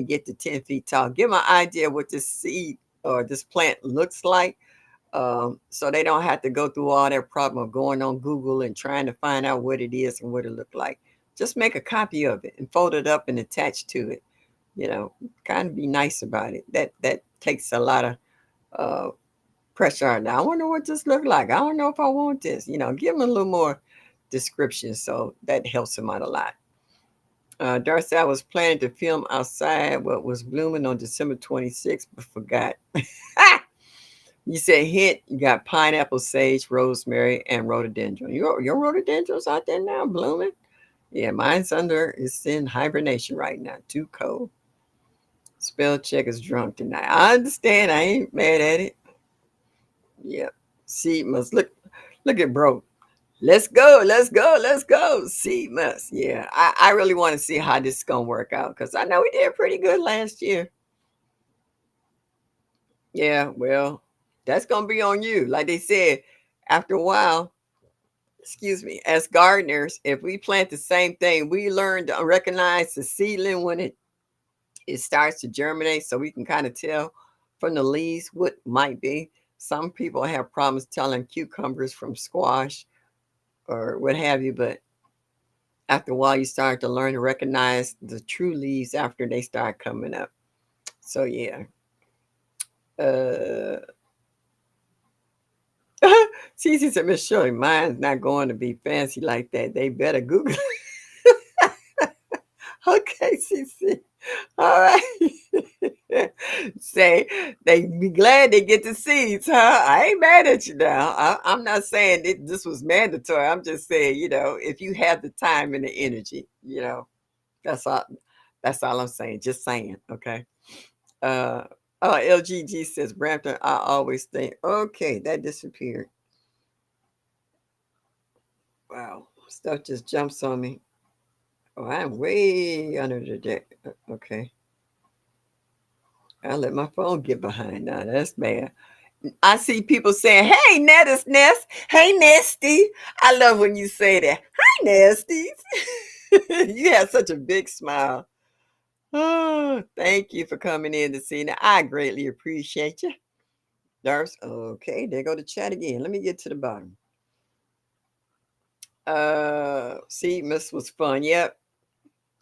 get to 10 feet tall. Give them an idea what this seed or this plant looks like, so they don't have to go through all that problem of going on Google and trying to find out what it is and what it looked like. Just make a copy of it and fold it up and attach to it. You know, kind of be nice about it. That takes a lot of uh, pressure on. I wonder what this look like. I don't know if I want this. You know, give them a little more description, so that helps them out a lot. Darcy, I was planning to film outside what was blooming on December 26th, but forgot. You said hint, you got pineapple, sage, rosemary, and rhododendron. Your rhododendron's out there now blooming? Yeah, mine's it's in hibernation right now. Too cold. Spell check is drunk tonight. I understand. I ain't mad at it. Yep. Seed must look at bro. Let's go, let's go, let's go. Seed must. Yeah. I really want to see how this is gonna work out, because I know we did pretty good last year. Yeah, well, that's gonna be on you. Like they said, after a while, excuse me, as gardeners, if we plant the same thing, we learn to recognize the seedling when it starts to germinate, so we can kind of tell from the leaves what might be. Some people have problems telling cucumbers from squash or what have you, but after a while, you start to learn to recognize the true leaves after they start coming up. So yeah. Uh, Cece said, Miss Shirley, mine's not going to be fancy like that. They better Google. Okay, Cece. All right. Say they be glad they get the seeds, huh? I ain't mad at you now. I'm not saying this was mandatory. I'm just saying, if you have the time and the energy, that's all. That's all I'm saying. Just saying. Okay. Uh. Oh, LGG says Brampton. I always think. Okay, that disappeared. Wow, stuff just jumps on me. Oh, I'm way under the deck. Okay. I let my phone get behind now. That's bad. I see people saying, "Hey, Netta's Nest. Hey, Nesty." I love when you say that. Hi, Nesties. You have such a big smile. Oh, thank you for coming in this evening. I greatly appreciate you. There's okay. There go the chat again. Let me get to the bottom. See, Miss was fun. Yep,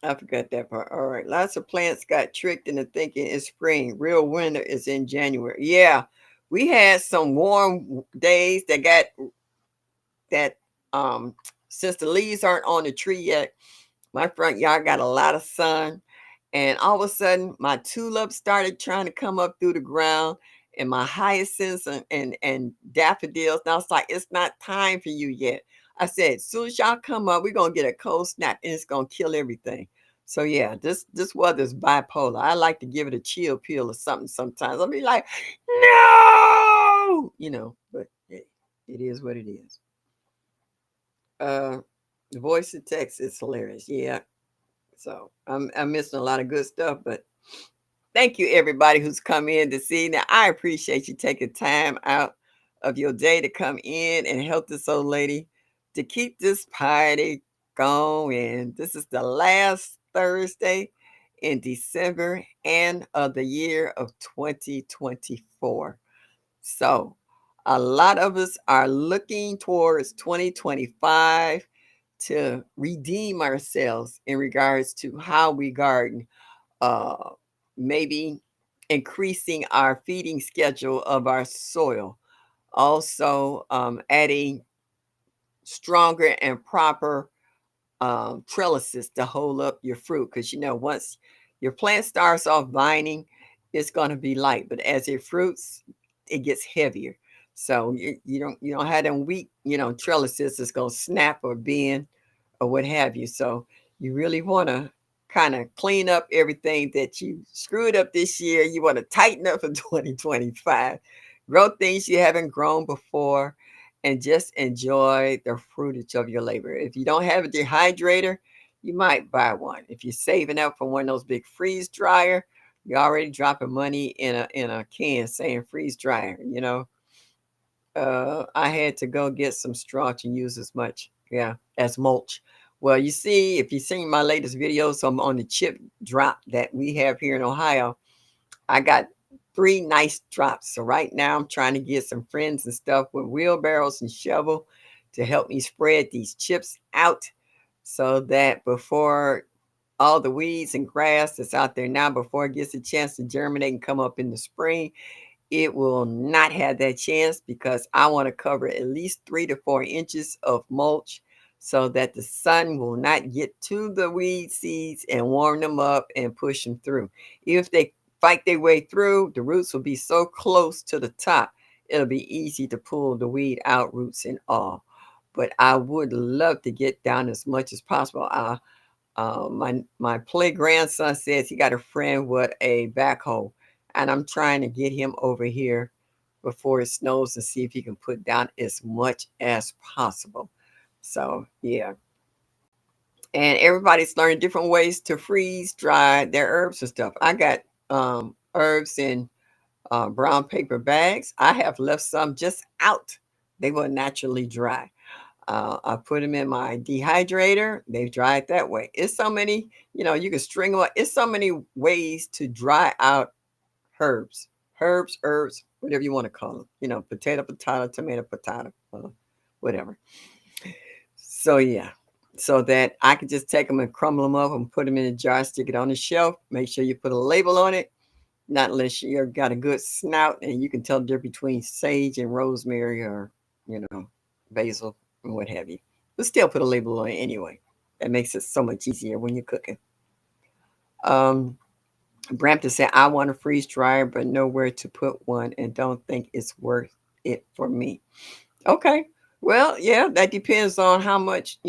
I forgot that part. All right. Lots of plants got tricked into thinking it's spring. Real winter is in January. Yeah. We had some warm days that since the leaves aren't on the tree yet, my front yard got a lot of sun. And all of a sudden my tulips started trying to come up through the ground, and my hyacinths and daffodils. And I was like, it's not time for you yet. I said, as soon as y'all come up, we're gonna get a cold snap and it's gonna kill everything. So yeah, this weather is bipolar. I like to give it a chill pill or something sometimes. I'll be like, no, but it is what it is. Uh the voice of text is hilarious. Yeah. So I'm missing a lot of good stuff, but thank you everybody who's come in this evening. I appreciate you taking time out of your day to come in and help this old lady to keep this party going. This is the last Thursday in December and of the year of 2024. So a lot of us are looking towards 2025. to redeem ourselves in regards to how we garden, uh, maybe increasing our feeding schedule of our soil, also adding stronger and proper trellises to hold up your fruit. Because once your plant starts off vining, it's going to be light, but as it fruits, it gets heavier. So you don't have them weak trellises that's going to snap or bend or what have you. So you really want to kind of clean up everything that you screwed up this year. You want to tighten up for 2025, grow things you haven't grown before, and just enjoy the fruitage of your labor. If you don't have a dehydrator, you might buy one. If you're saving up for one of those big freeze dryer, you're already dropping money in a can saying freeze dryer. I had to go get some straw to use as much, yeah, as mulch. Well, you see, if you've seen my latest videos on the chip drop that we have here in Ohio, I got three nice drops. So right now I'm trying to get some friends and stuff with wheelbarrows and shovel to help me spread these chips out so that before all the weeds and grass that's out there now, before it gets a chance to germinate and come up in the spring, it will not have that chance because I want to cover at least 3 to 4 inches of mulch so that the sun will not get to the weed seeds and warm them up and push them through. If they fight their way through, the roots will be so close to the top, it'll be easy to pull the weed out, roots and all. But I would love to get down as much as possible. My play grandson says he got a friend with a backhoe, and I'm trying to get him over here before it snows and see if he can put down as much as possible. So yeah, and everybody's learning different ways to freeze dry their herbs and stuff. I got herbs in brown paper bags. I have left some just out. They were naturally dry. I put them in my dehydrator. They dry it that way. It's so many, you can string them up. It's so many ways to dry out herbs, whatever you want to call them. Potato, potato, tomato, potato, whatever. So yeah, so that I can just take them and crumble them up and put them in a jar, stick it on the shelf. Make sure you put a label on it. Not unless you've got a good snout and you can tell the difference between sage and rosemary or, basil and what have you. But still put a label on it anyway. That makes it so much easier when you're cooking. Um, Brampton said, I want a freeze dryer, but know where to put one and don't think it's worth it for me. Okay. Well, yeah, that depends on how much,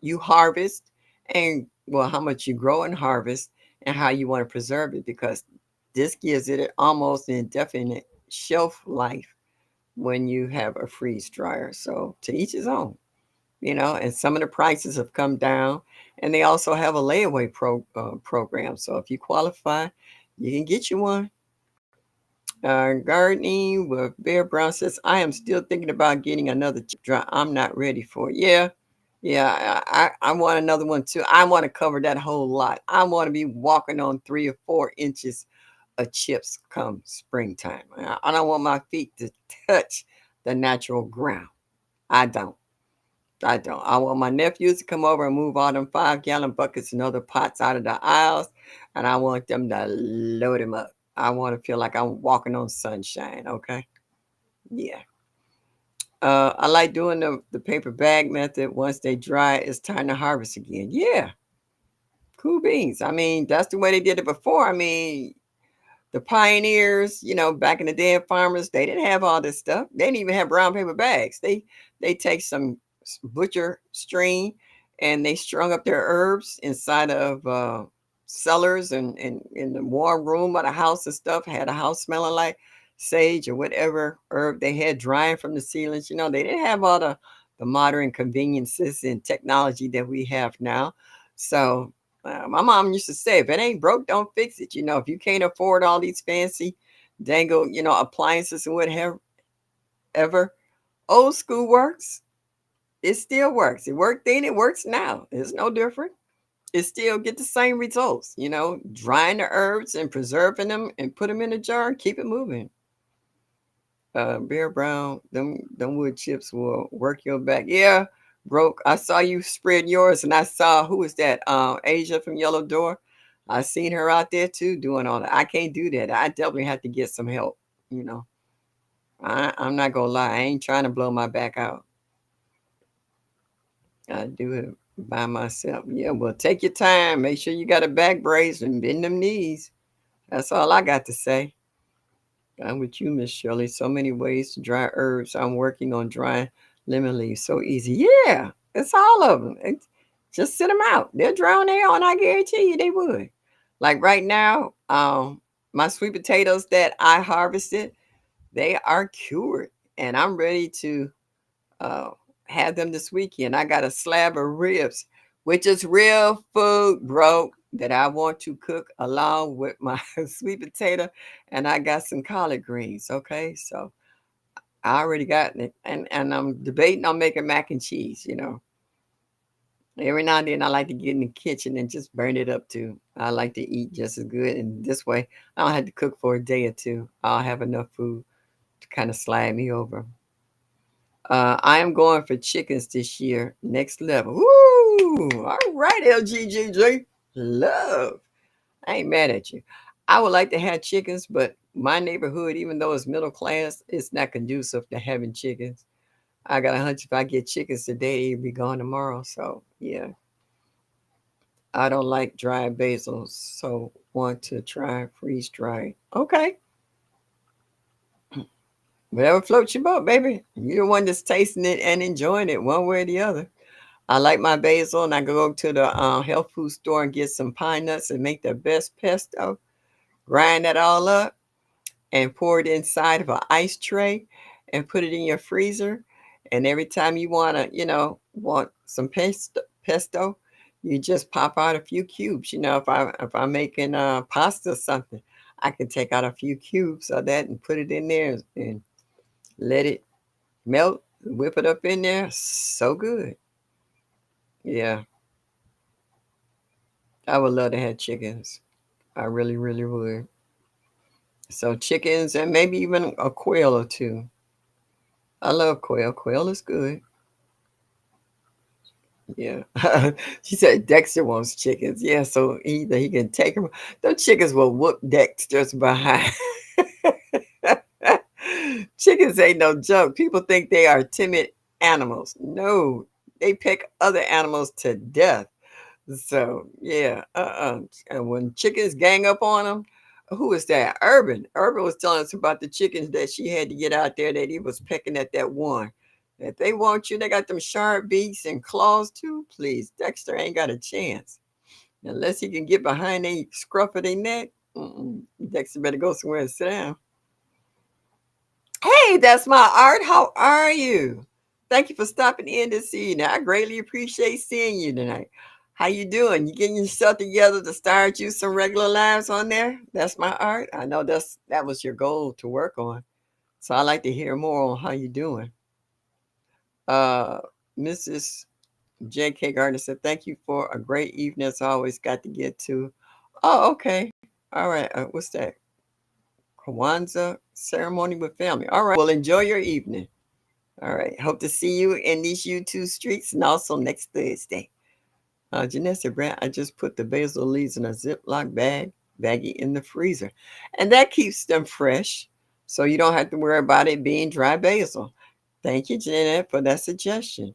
you harvest and, well, how much you grow and harvest and how you want to preserve it because this gives it almost an indefinite shelf life when you have a freeze dryer. So to each his own, and some of the prices have come down and they also have a layaway program. So if you qualify, you can get you one. Gardening with Bear Brown says, I am still thinking about getting another chip dry. I'm not ready for it. Yeah. Yeah, I want another one too. I want to cover that whole lot. I want to be walking on 3 or 4 inches of chips come springtime. I don't want my feet to touch the natural ground. I don't. I don't. I want my nephews to come over and move all them 5-gallon buckets and other pots out of the aisles, and I want them to load them up. I want to feel like I'm walking on sunshine. Okay. Yeah. I like doing the paper bag method. Once they dry, it's time to harvest again. Yeah. Cool beans. I mean, that's the way they did it before. I mean, the pioneers, back in the day of farmers, they didn't have all this stuff. They didn't even have brown paper bags. They take some butcher string and they strung up their herbs inside of cellars and in the warm room of the house and stuff. Had a house smelling like sage or whatever herb they had drying from the ceilings. They didn't have all the modern conveniences and technology that we have now. So my mom used to say, if it ain't broke, don't fix it. If you can't afford all these fancy dangle, appliances and whatever, old school works. It still works. It worked then, it works now. It's no different. It still get the same results, drying the herbs and preserving them and put them in a jar and keep it moving. Bear Brown, them wood chips will work your back. Yeah, broke. I saw you spread yours, and I saw who was that? Asia from Yellow Door. I seen her out there too doing all that. I can't do that. I definitely have to get some help. You know, I'm not gonna lie. I ain't trying to blow my back out. I do it by myself. Yeah, well, take your time. Make sure you got a back brace and bend them knees. That's all I got to say. I'm with you, Miss Shirley. So many ways to dry herbs. I'm working on drying lemon leaves. So easy. Yeah, it's all of them. Just sit them out. They'll dry on their own. I guarantee you they would. Like right now, my sweet potatoes that I harvested, they are cured, and I'm ready to uh, have them this weekend. I got a slab of ribs, which is real food, bro, that I want to cook along with my sweet potato, and I got some collard greens. Okay, so I already got it, and I'm debating on making mac and cheese. Every now and then I like to get in the kitchen and just burn it up too. I like to eat just as good, and this way I don't have to cook for a day or two. I'll have enough food to kind of slide me over. I am going for chickens this year. Next level. Woo! All right, LGGJ. Love. I ain't mad at you. I would like to have chickens, but my neighborhood, even though it's middle class, it's not conducive to having chickens. I got a hunch if I get chickens today, they'll be gone tomorrow. So yeah, I don't like dried basils, so want to try freeze dry. Okay, whatever floats your boat, baby. You're the one that's tasting it and enjoying it one way or the other. I like my basil, and I go to the health food store and get some pine nuts and make the best pesto. Grind that all up and pour it inside of an ice tray and put it in your freezer. And every time you want some pesto, you just pop out a few cubes. If I'm making pasta or something, I can take out a few cubes of that and put it in there and let it melt. Whip it up in there. So good. Yeah, I would love to have chickens. I really, really would. So chickens and maybe even a quail or two. I love quail. Quail is good. Yeah. She said Dexter wants chickens. Yeah, so either he can take them. Those chickens will whoop Dexter's behind. Chickens ain't no joke. People think they are timid animals. No, they peck other animals to death. So yeah, and when chickens gang up on them, who is that? Urban. Urban was telling us about the chickens that she had to get out there that he was pecking at that one. If they want you, they got them sharp beaks and claws too. Please, Dexter ain't got a chance unless he can get behind they scruff of their neck. Dexter better go somewhere and sit down. Hey, that's my art. How are you? Thank you for stopping in this evening. I greatly appreciate seeing you tonight. How you doing? You getting yourself together to start you some regular lives on there? That's my art. I know that was your goal to work on. So I like to hear more on how you doing. Uh Mrs. J.K. Gardner said, thank you for a great evening. As always, got to get to. Oh, okay. All right. What's that? Kwanzaa ceremony with family. All right. Well, enjoy your evening. All right. Hope to see you in these YouTube streets and also next Thursday. Jeanette said, Brad, I just put the basil leaves in a Ziploc baggie in the freezer. And that keeps them fresh. So you don't have to worry about it being dry basil. Thank you, Jeanette, for that suggestion.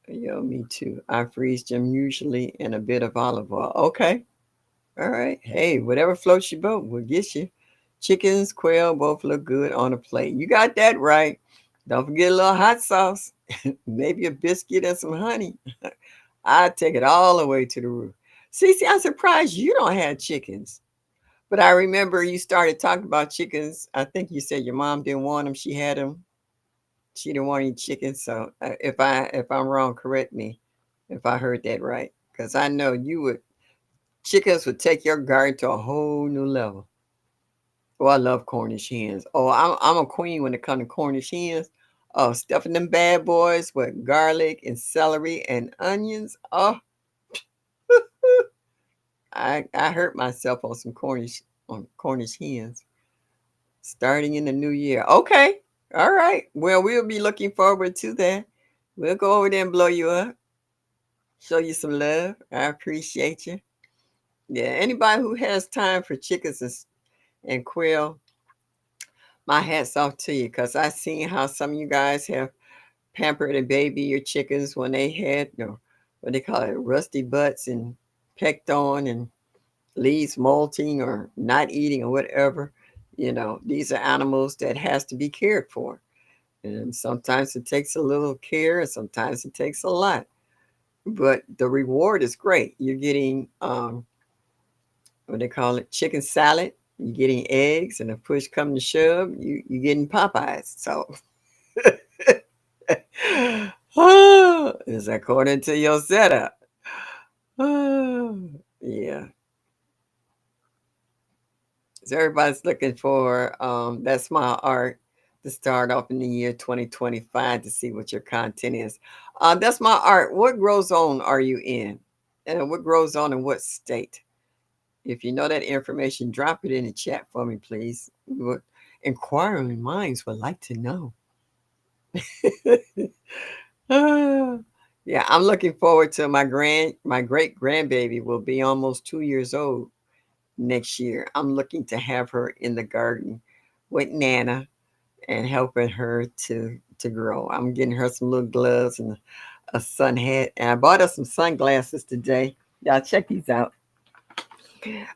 Yo, me too. I freeze them usually in a bit of olive oil. Okay. All right. Hey, whatever floats your boat will get you. Chickens, quail both look good on a plate. You got that right. Don't forget a little hot sauce, maybe a biscuit and some honey. I take it all the way to the roof. Cece, I'm surprised you don't have chickens. But I remember you started talking about chickens. I think you said your mom didn't want them. She had them. She didn't want any chickens. So if I'm wrong, correct me if I heard that right. Because I know you would chickens would take your garden to a whole new level. Oh, I love Cornish hens. Oh, I'm a queen when it comes to Cornish hens. Oh, stuffing them bad boys with garlic and celery and onions. Oh, I hurt myself on Cornish hens starting in the new year. Okay, all right. Well, we'll be looking forward to that. We'll go over there and blow you up, show you some love. I appreciate you. Yeah, anybody who has time for chickens and quail, my hat's off to you because I seen how some of you guys have pampered and baby your chickens when they had, what they call it, rusty butts and pecked on and leaves molting or not eating or whatever. These are animals that has to be cared for. And sometimes it takes a little care and sometimes it takes a lot. But the reward is great. You're getting what they call it, chicken salad. You're getting eggs, and if push come to shove, you're getting Popeyes. So it's according to your setup. Yeah. So everybody's looking for That's My Art to start off in the year 2025 to see what your content is. That's My Art. What grow zone are you in? And what grow zone in what state? If you know that information, drop it in the chat for me, please. Inquiring minds would like to know. Ah, yeah, I'm looking forward to my great grandbaby will be almost 2 years old next year. I'm looking to have her in the garden with Nana and helping her to grow. I'm getting her some little gloves and a sun hat, and I bought her some sunglasses today. Y'all check these out.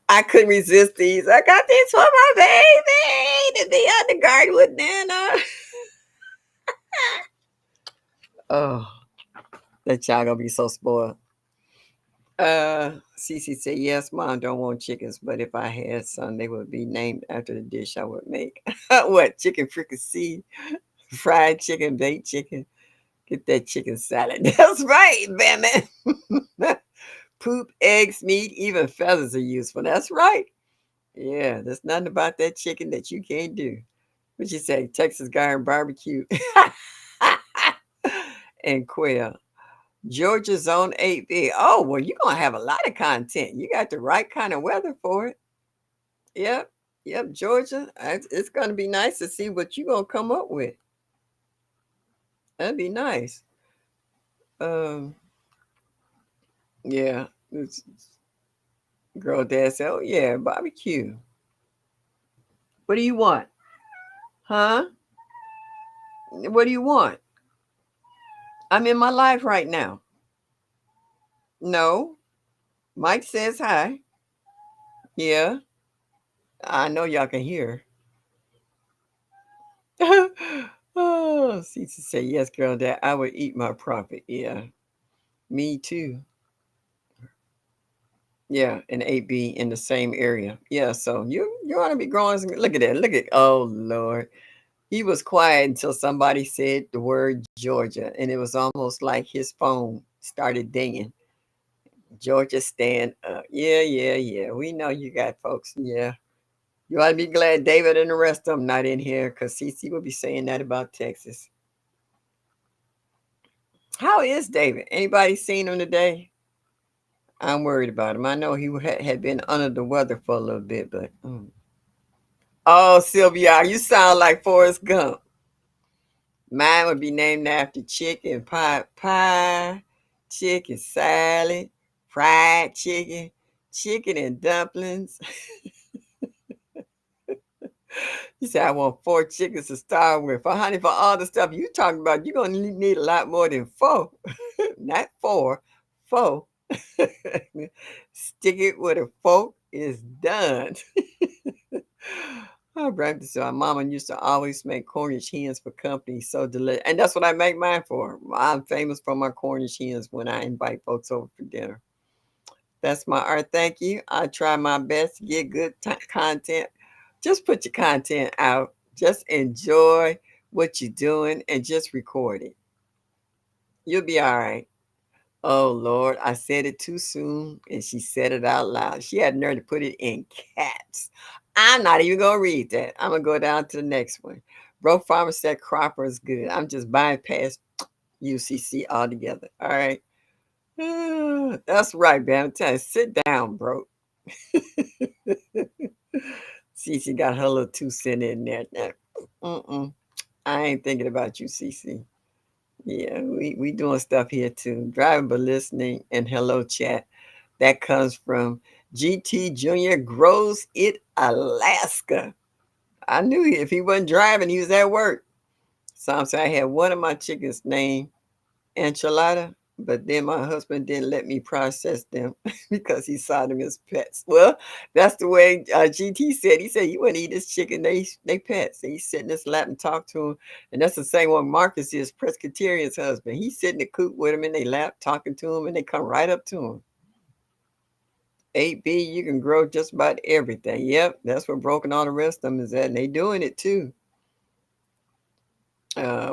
I couldn't resist these. I got these for my baby to be on the garden with Nana. Oh, that child gonna be so spoiled. Cece said, yes, mom don't want chickens, but if I had some, they would be named after the dish I would make. What, chicken fricassee, fried chicken, baked chicken? Get that chicken salad. That's right, man. Poop, eggs, meat, even feathers are useful. That's right. Yeah, there's nothing about that chicken that you can't do. What you say, Texas Garden Barbecue and quail. Georgia Zone 8B. Oh, well, you're going to have a lot of content. You got the right kind of weather for it. Yep. Yep. Georgia. It's going to be nice to see what you're going to come up with. That'd be nice. Um, yeah. Girl dad said, oh, yeah, barbecue. What do you want? Huh? What do you want? I'm in my life right now. No. Mike says hi. Yeah. I know y'all can hear. Oh, Cece say, yes, girl, that I would eat my profit. Yeah, me too. Yeah, and AB in the same area. Yeah, so you ought to be growing. Look at that. Look at, oh Lord. He was quiet until somebody said the word Georgia, and it was almost like his phone started dinging. Georgia, stand up. Yeah, yeah, yeah. We know you got folks. Yeah. You ought to be glad David and the rest of them not in here because CC would be saying that about Texas. How is David? Anybody seen him today? I'm worried about him. I know he had been under the weather for a little bit, but oh, Sylvia, you sound like Forrest Gump. Mine would be named after chicken pot pie, chicken salad, fried chicken, chicken and dumplings. You said I want 4 chickens to start with. For honey, for all the stuff you talking about, you're gonna need a lot more than 4. Not 4, 4. Stick it with a fork is done. Oh, breakfast. So our mama used to always make Cornish hens for company. So delicious. And that's what I make mine for. I'm famous for my Cornish hens when I invite folks over for dinner. That's my art. Thank you. I try my best to get good content. Just put your content out. Just enjoy what you're doing and just record it. You'll be all right. Oh Lord, I said it too soon and she said it out loud. She had nerve to put it in caps. I'm not even gonna read that. I'm gonna go down to the next one. Bro Farmer said Cropper is good. I'm just bypass UCC altogether. All right. That's right, man. I'm telling you, sit down, bro. Cece got her little 2 cent in there. Mm-mm. I ain't thinking about you, Cece. Yeah, we doing stuff here too. Driving but listening and hello chat. That comes from GT Junior Grows It, Alaska. I knew if he wasn't driving, he was at work. So I'm saying I had one of my chickens named Enchilada, but then my husband didn't let me process them because he saw them as pets. Well, that's the way GT said. He said, "You wouldn't eat this chicken. They pets." And he sit in his lap and talk to him. And that's the same one Marcus is, Presbyterian's husband. He sit in the coop with him in their lap, talking to him, and they come right up to him. 8B, you can grow just about everything. Yep, that's where broken all the rest of them is at. And they doing it too.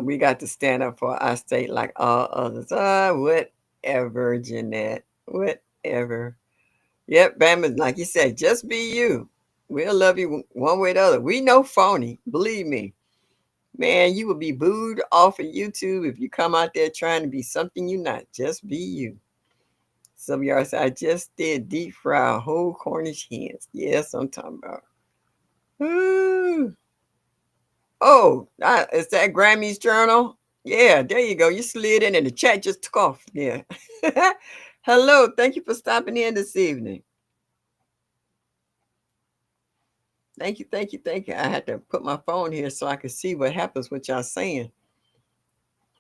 We got to stand up for our state like all others. Whatever, Jeanette. Whatever. Yep, Bama, like you said, just be you. We'll love you one way or the other. We know phony. Believe me. Man, you will be booed off of YouTube if you come out there trying to be something you're not. Just be you. Some of y'all say, I just did deep fry whole Cornish hens. Yes, I'm talking about. Ooh. Oh, is that Grammy's Journal? Yeah, there you go. You slid in and the chat just took off. Yeah. Hello. Thank you for stopping in this evening. Thank you, thank you, thank you. I had to put my phone here so I could see what happens with y'all saying.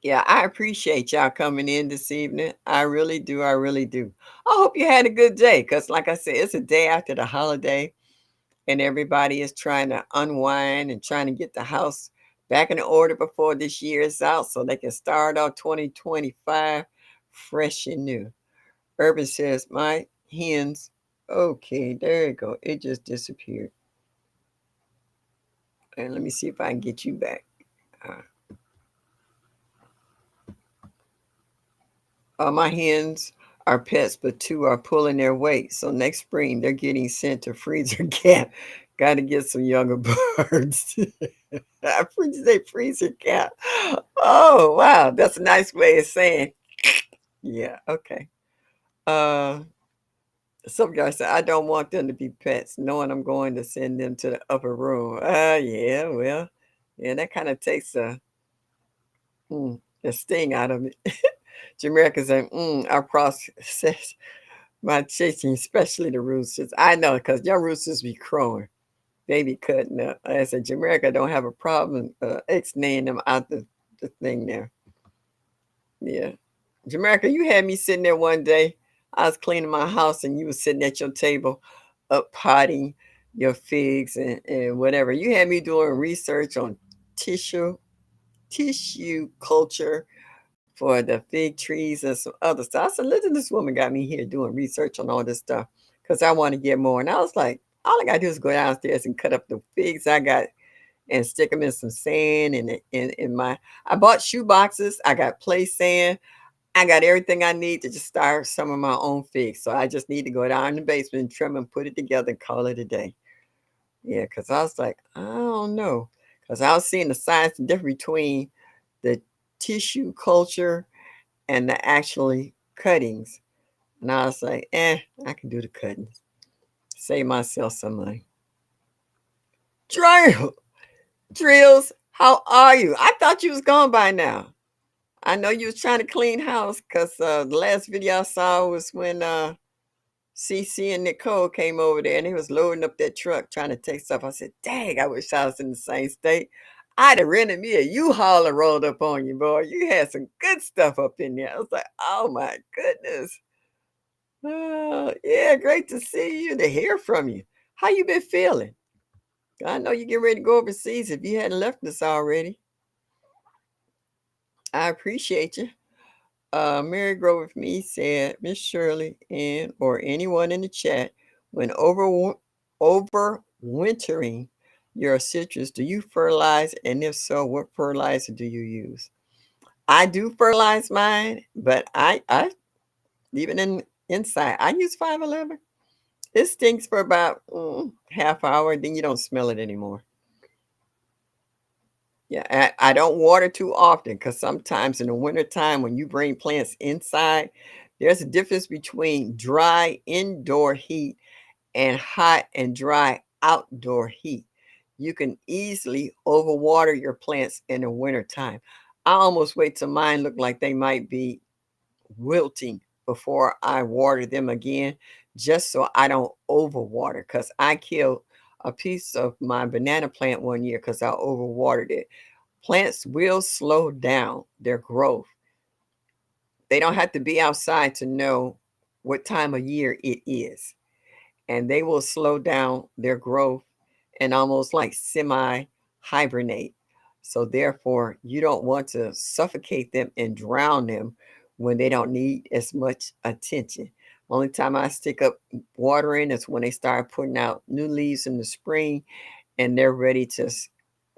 Yeah, I appreciate y'all coming in this evening. I really do. I really do. I hope you had a good day because, like I said, it's a day after the holiday and everybody is trying to unwind and trying to get the house back in order before this year is out so they can start out 2025 fresh and new. Urban says, my hens. Okay, there you go. It just disappeared. And let me see if I can get you back. Uh, my hens are pets, but two are pulling their weight. So next spring, they're getting sent to freezer camp. Got to get some younger birds. I say freezer camp. Oh, wow. That's a nice way of saying, yeah, okay. Uh, some guy said, I don't want them to be pets, knowing I'm going to send them to the upper room. Yeah, well, yeah, that kind of takes the sting out of it. Jamaica said, I process my chicken, especially the roosters. I know, because your roosters be crowing. They be cutting up. I said, Jamaica don't have a problem ex-naying them out the thing there. Yeah. Jamaica, you had me sitting there one day. I was cleaning my house and you was sitting at your table up potting your figs and whatever. You had me doing research on tissue, tissue culture for the fig trees and some other stuff. I said, listen, this woman got me here doing research on all this stuff because I want to get more. And I was like, all I got to do is go downstairs and cut up the figs I got and stick them in some sand and in my, I bought shoe boxes. I got play sand. I got everything I need to just start some of my own figs. So I just need to go down in the basement, trim and put it together and call it a day. Yeah, because I was like, I don't know. Because I was seeing the science difference between the tissue culture and the actually cuttings. And I was like, I can do the cuttings. Save myself some money. Drill, Drills, how are you? I thought you was gone by now. I know you was trying to clean house because the last video I saw was when CC and Nicole came over there and they was loading up that truck trying to take stuff. I said, dang, I wish I was in the same state. I'd have rented me a U-Haul and rolled up on you, boy. You had some good stuff up in there. I was like, oh my goodness. Yeah, great to see you, to hear from you. How you been feeling? I know you get ready to go overseas if you hadn't left us already. I appreciate you. Mary Grow with Me said, Miss Shirley and or anyone in the chat, when overwintering your citrus, do you fertilize? And if so, what fertilizer do you use? I do fertilize mine, but I even inside, I use 511. It stinks for about half hour, then you don't smell it anymore. Yeah, I don't water too often because sometimes in the wintertime when you bring plants inside, there's a difference between dry indoor heat and hot and dry outdoor heat. You can easily overwater your plants in the wintertime. I almost wait till mine look like they might be wilting before I water them again, just so I don't overwater. Because I killed a piece of my banana plant one year because I overwatered it. Plants will slow down their growth. They don't have to be outside to know what time of year it is, and they will slow down their growth and almost like semi hibernate. So, therefore, you don't want to suffocate them and drown them when they don't need as much attention. Only time I stick up watering is when they start putting out new leaves in the spring and they're ready to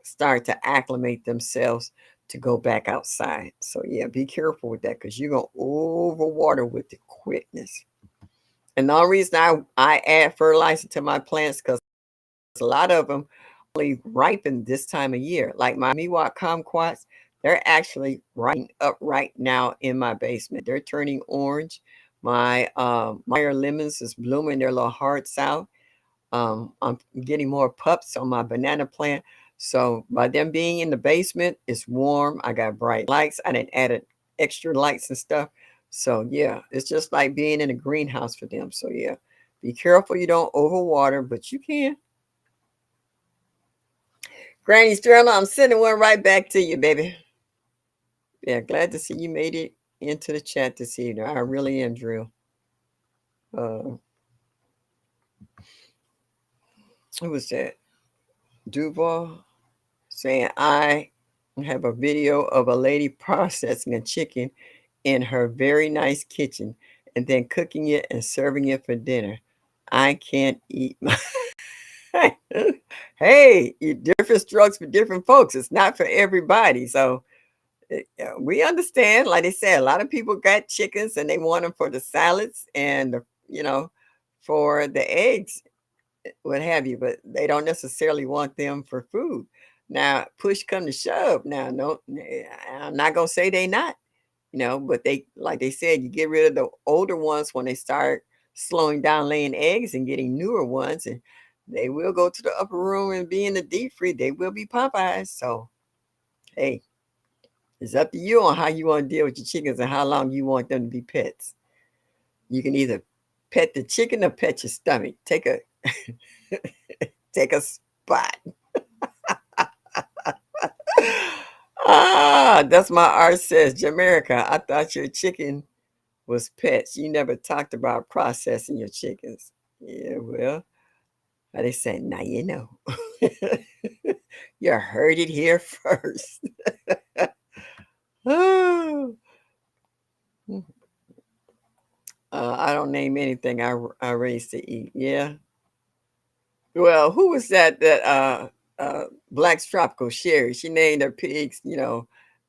start to acclimate themselves to go back outside. So, yeah, be careful with that because you're going to overwater with the quickness. And the only reason I add fertilizer to my plants because a lot of them only ripen this time of year. Like my Miwok kumquats, they're actually ripening up right now in my basement. They're turning orange. My Meyer lemons is blooming their little hearts out. I'm getting more pups on my banana plant. So by them being in the basement, it's warm. I got bright lights. I didn't add extra lights and stuff. So yeah, it's just like being in a greenhouse for them. So yeah, be careful you don't overwater, but you can. Granny Sterling, I'm sending one right back to you, baby. Yeah, glad to see you made it into the chat this evening. I really am, Drew. Uh, who was that? Duval saying I have a video of a lady processing a chicken in her very nice kitchen and then cooking it and serving it for dinner. I can't eat my. Hey, different strokes for different folks. It's not for everybody. So yeah, we understand. Like they said, a lot of people got chickens and they want them for the salads and for the eggs, what have you, but they don't necessarily want them for food. Now, push come to shove. Now, no, I'm not gonna say they not, but they like they said, you get rid of the older ones when they start slowing down laying eggs and getting newer ones, and they will go to the upper room and be in the deep free. They will be Popeyes. So hey, it's up to you on how you want to deal with your chickens and how long you want them to be pets. You can either pet the chicken or pet your stomach. Take a spot. That's my art says, Jamaica. I thought your chicken was pets. You never talked about processing your chickens. Yeah, well, they say now you know. You heard it here first. Oh. I don't name anything I raise to eat. Yeah. Well, who was Black's Tropical Sherry? She named her pigs,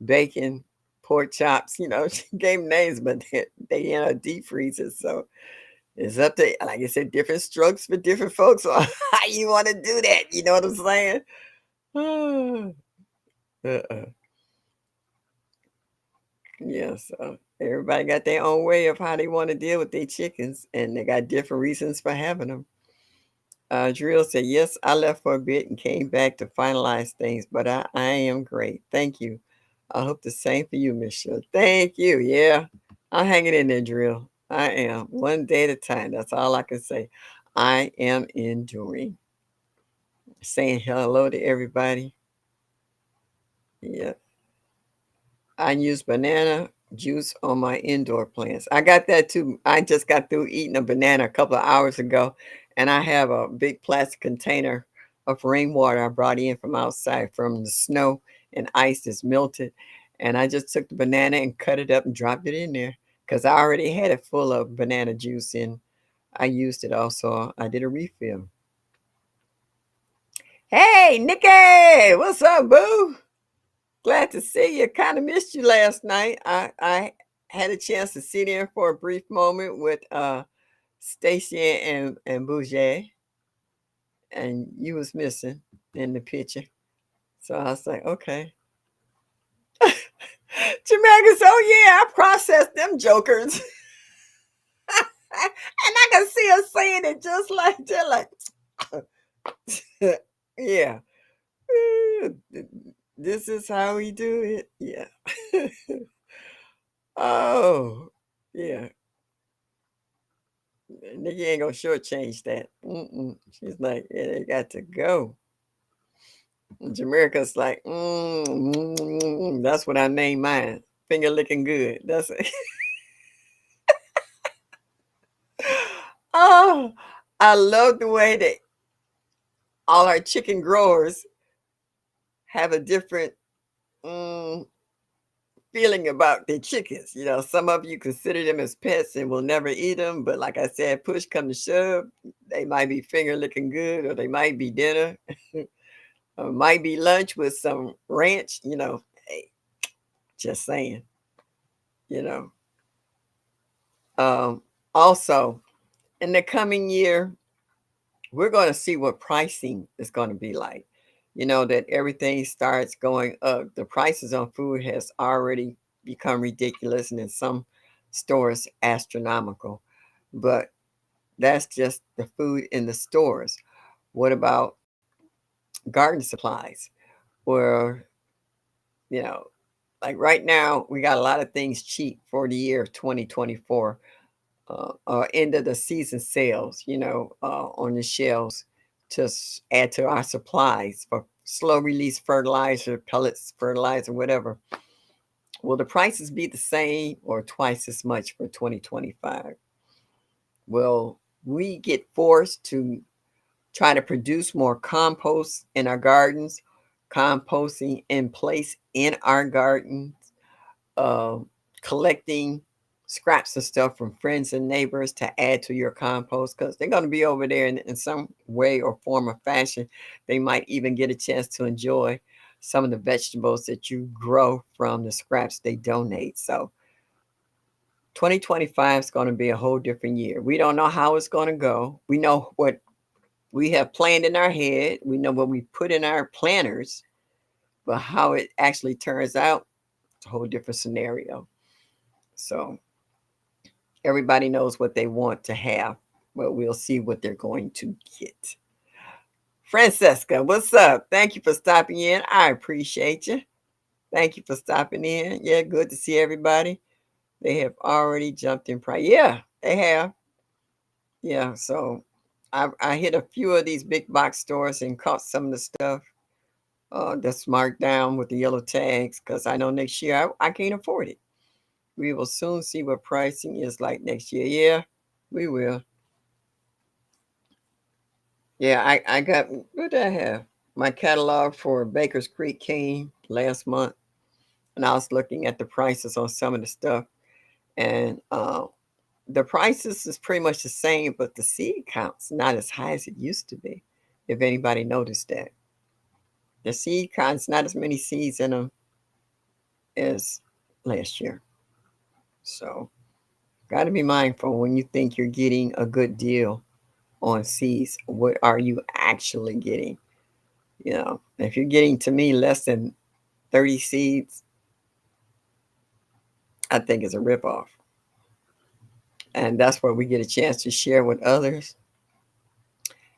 bacon, pork chops, she gave 'em names, but they in her deep freezers. So it's up to, like I said, different strokes for different folks on how you want to do that. You know what I'm saying? Uh-uh. Yeah, so everybody got their own way of how they want to deal with their chickens, and they got different reasons for having them. Drill said, yes, I left for a bit and came back to finalize things, but I am great. Thank you. I hope the same for you, Miss Shirley. Thank you. Yeah, I'm hanging in there, Drill. I am. One day at a time. That's all I can say. I am enduring. Saying hello to everybody. Yeah. I use banana juice on my indoor plants. I got that too. I just got through eating a banana a couple of hours ago, and I have a big plastic container of rainwater I brought in from outside from the snow and ice that's melted. And I just took the banana and cut it up and dropped it in there because I already had it full of banana juice and I used it also. I did a refill. Hey, Nikki, what's up, boo? Glad to see you. Kind of missed you last night. I had a chance to sit in for a brief moment with Stacy and Bouger, and you was missing in the picture. So I was like, okay. Jamaica, so yeah, I processed them jokers. And I can see her saying it just like that, like yeah. This is how we do it. Yeah. Oh, yeah. Nigga ain't gonna shortchange that. Mm-mm. She's like, yeah, they got to go. And Jamaica's like, that's what I named mine. Finger licking good. That's it. Oh, I love the way that all our chicken growers have a different mm, feeling about their chickens. You know, some of you consider them as pets and will never eat them. But like I said, push come to shove, they might be finger looking good, or they might be dinner, or might be lunch with some ranch. You know, hey, just saying. You know. Um, Also, in the coming year, we're going to see what pricing is going to be like. You know that everything starts going up. The prices on food has already become ridiculous, and in some stores astronomical. But that's just the food in the stores. What about garden supplies? Where, you know, like right now, we got a lot of things cheap for the year of 2024, end of the season sales, on the shelves to add to our supplies for slow release fertilizer, pellets, fertilizer, whatever. Will the prices be the same or twice as much for 2025? Will we get forced to try to produce more compost in our gardens, composting in place in our gardens, uh, collecting scraps of stuff from friends and neighbors to add to your compost because they're going to be over there in some way or form or fashion. They might even get a chance to enjoy some of the vegetables that you grow from the scraps they donate. So 2025 is going to be a whole different year. We don't know how it's going to go. We know what we have planned in our head. We know what we put in our planners, but how it actually turns out, it's a whole different scenario. So everybody knows what they want to have, but we'll see what they're going to get. Francesca, what's up? Thank you for stopping in. I appreciate you. Thank you for stopping in. Yeah, good to see everybody. They have already jumped in price. Yeah, they have. Yeah, so I hit a few of these big box stores and caught some of the stuff that's marked down with the yellow tags because I know next year I can't afford it. We will soon see what pricing is like next year. Yeah, we will. Yeah, I got what did I have? My catalog for Baker's Creek came last month, and I was looking at the prices on some of the stuff, and the prices is pretty much the same, but the seed count's not as high as it used to be. If anybody noticed that, the seed count's not as many seeds in them as last year. So, got to be mindful when you think you're getting a good deal on seeds. What are you actually getting? If you're getting to me less than 30 seeds, I think it's a ripoff. And that's where we get a chance to share with others.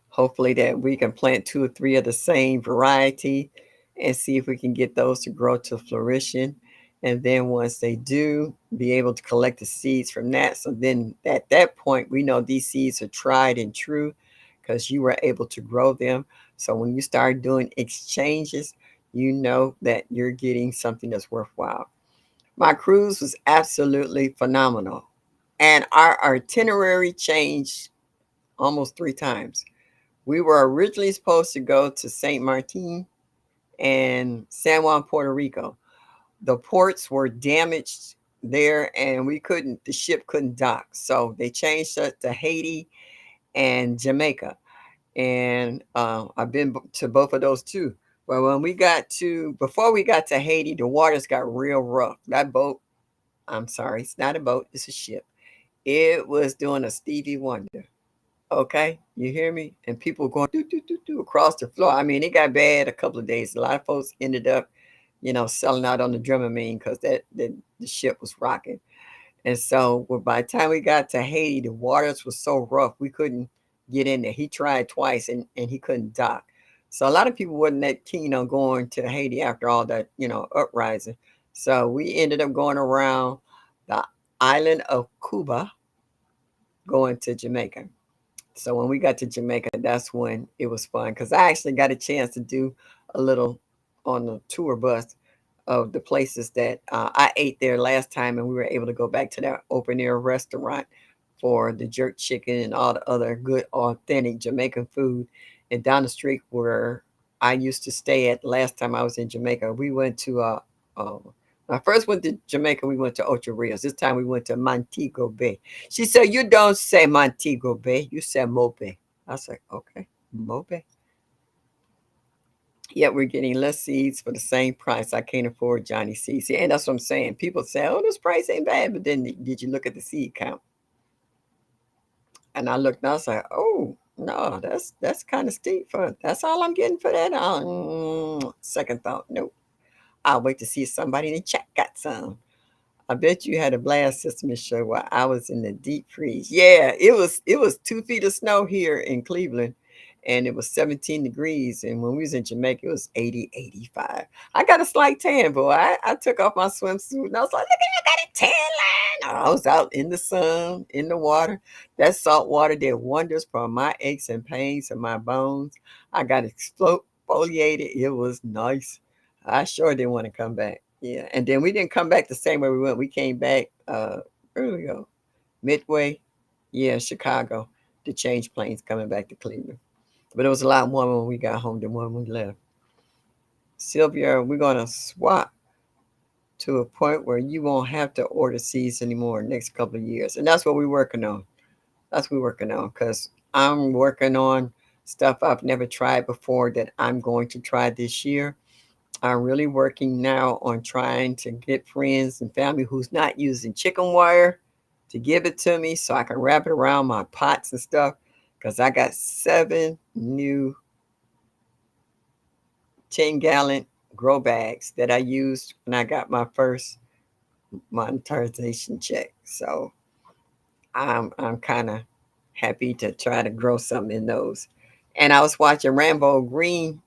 Hopefully, that we can plant two or three of the same variety and see if we can get those to grow to fruition. And then once they do, be able to collect the seeds from that. So then at that point, we know these seeds are tried and true because you were able to grow them. So when you start doing exchanges, you know that you're getting something that's worthwhile. My cruise was absolutely phenomenal. And our itinerary changed almost three times. We were originally supposed to go to St. Martin and San Juan, Puerto Rico. The ports were damaged there and the ship couldn't dock. So they changed us to Haiti and Jamaica. And I've been to both of those too. But before we got to Haiti, the waters got real rough. That boat, I'm sorry, it's not a boat, it's a ship. It was doing a Stevie Wonder. Okay, you hear me? And people going do do do do across the floor. I mean, it got bad a couple of days. A lot of folks ended up, selling out on the Dramamine because the ship was rocking. And so, well, by the time we got to Haiti, the waters was so rough we couldn't get in there. He tried twice and he couldn't dock. So a lot of people wasn't that keen on going to Haiti after all that, uprising. So we ended up going around the island of Cuba, going to Jamaica. So when we got to Jamaica, that's when it was fun because I actually got a chance to do a little on the tour bus of the places that I ate there last time, and we were able to go back to that open air restaurant for the jerk chicken and all the other good authentic Jamaican food. And down the street where I used to stay at last time I was in Jamaica, we went to uh when I first went to Jamaica, we went to Ocho Rios. This time we went to Montego Bay. She said, "You don't say Montego Bay, you say Mobe." I was like, "Okay, Mobe." Yet we're getting less seeds for the same price. I can't afford Johnny seeds. See, and that's what I'm saying. People say, "Oh, this price ain't bad," but then did you look at the seed count? And I looked and I was like, "Oh, no, that's kind of steep for that's all I'm getting for that." Second thought, nope. I'll wait to see if somebody in the chat got some. I bet you had a blast, Sister Michelle, while I was in the deep freeze. Yeah, it was 2 feet of snow here in Cleveland, and it was 17 degrees. And when we was in Jamaica, it was 80, 85. I got a slight tan, boy. I took off my swimsuit and I was like, look at I got a tan line. I was out in the sun, in the water. That salt water did wonders for my aches and pains and my bones. I got exfoliated. It was nice. I sure didn't want to come back. Yeah, and then we didn't come back the same way we went. We came back, where did we go? Midway? Yeah, Chicago to change planes coming back to Cleveland. But it was a lot warmer when we got home than when we left. Sylvia, we're gonna swap to a point where you won't have to order seeds anymore next couple of years. And that's what we're working on. That's what we're working on because I'm working on stuff I've never tried before that I'm going to try this year. I'm really working now on trying to get friends and family who's not using chicken wire to give it to me so I can wrap it around my pots and stuff. Because I got 7 new 10-gallon grow bags that I used when I got my first monetization check. So I'm kind of happy to try to grow something in those. And I was watching Rambo Green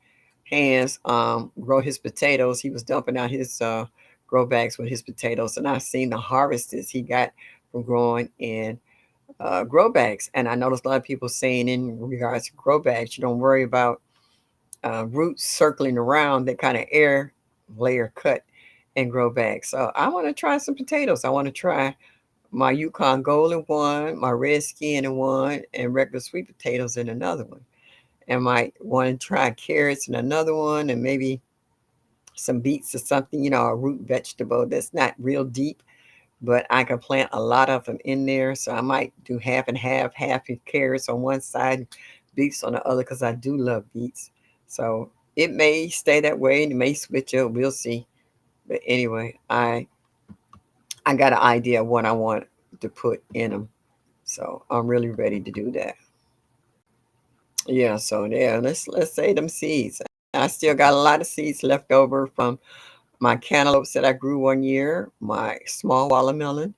Hands grow his potatoes. He was dumping out his grow bags with his potatoes, and I seen the harvests he got from growing in grow bags. And I noticed a lot of people saying in regards to grow bags, you don't worry about roots circling around that kind of air layer cut and grow bags. So I want to try some potatoes. I want to try my Yukon Gold in one, my red skin in one, and regular sweet potatoes in another one. And might want to try carrots in another one, and maybe some beets or something, a root vegetable that's not real deep, but I can plant a lot of them in there. So I might do half and half, half of carrots on one side, beets on the other, because I do love beets. So it may stay that way and it may switch up. We'll see. But anyway, I got an idea of what I want to put in them. So I'm really ready to do that. Yeah, so there, let's say them seeds. I still got a lot of seeds left over from my cantaloupes that I grew one year, my small watermelon,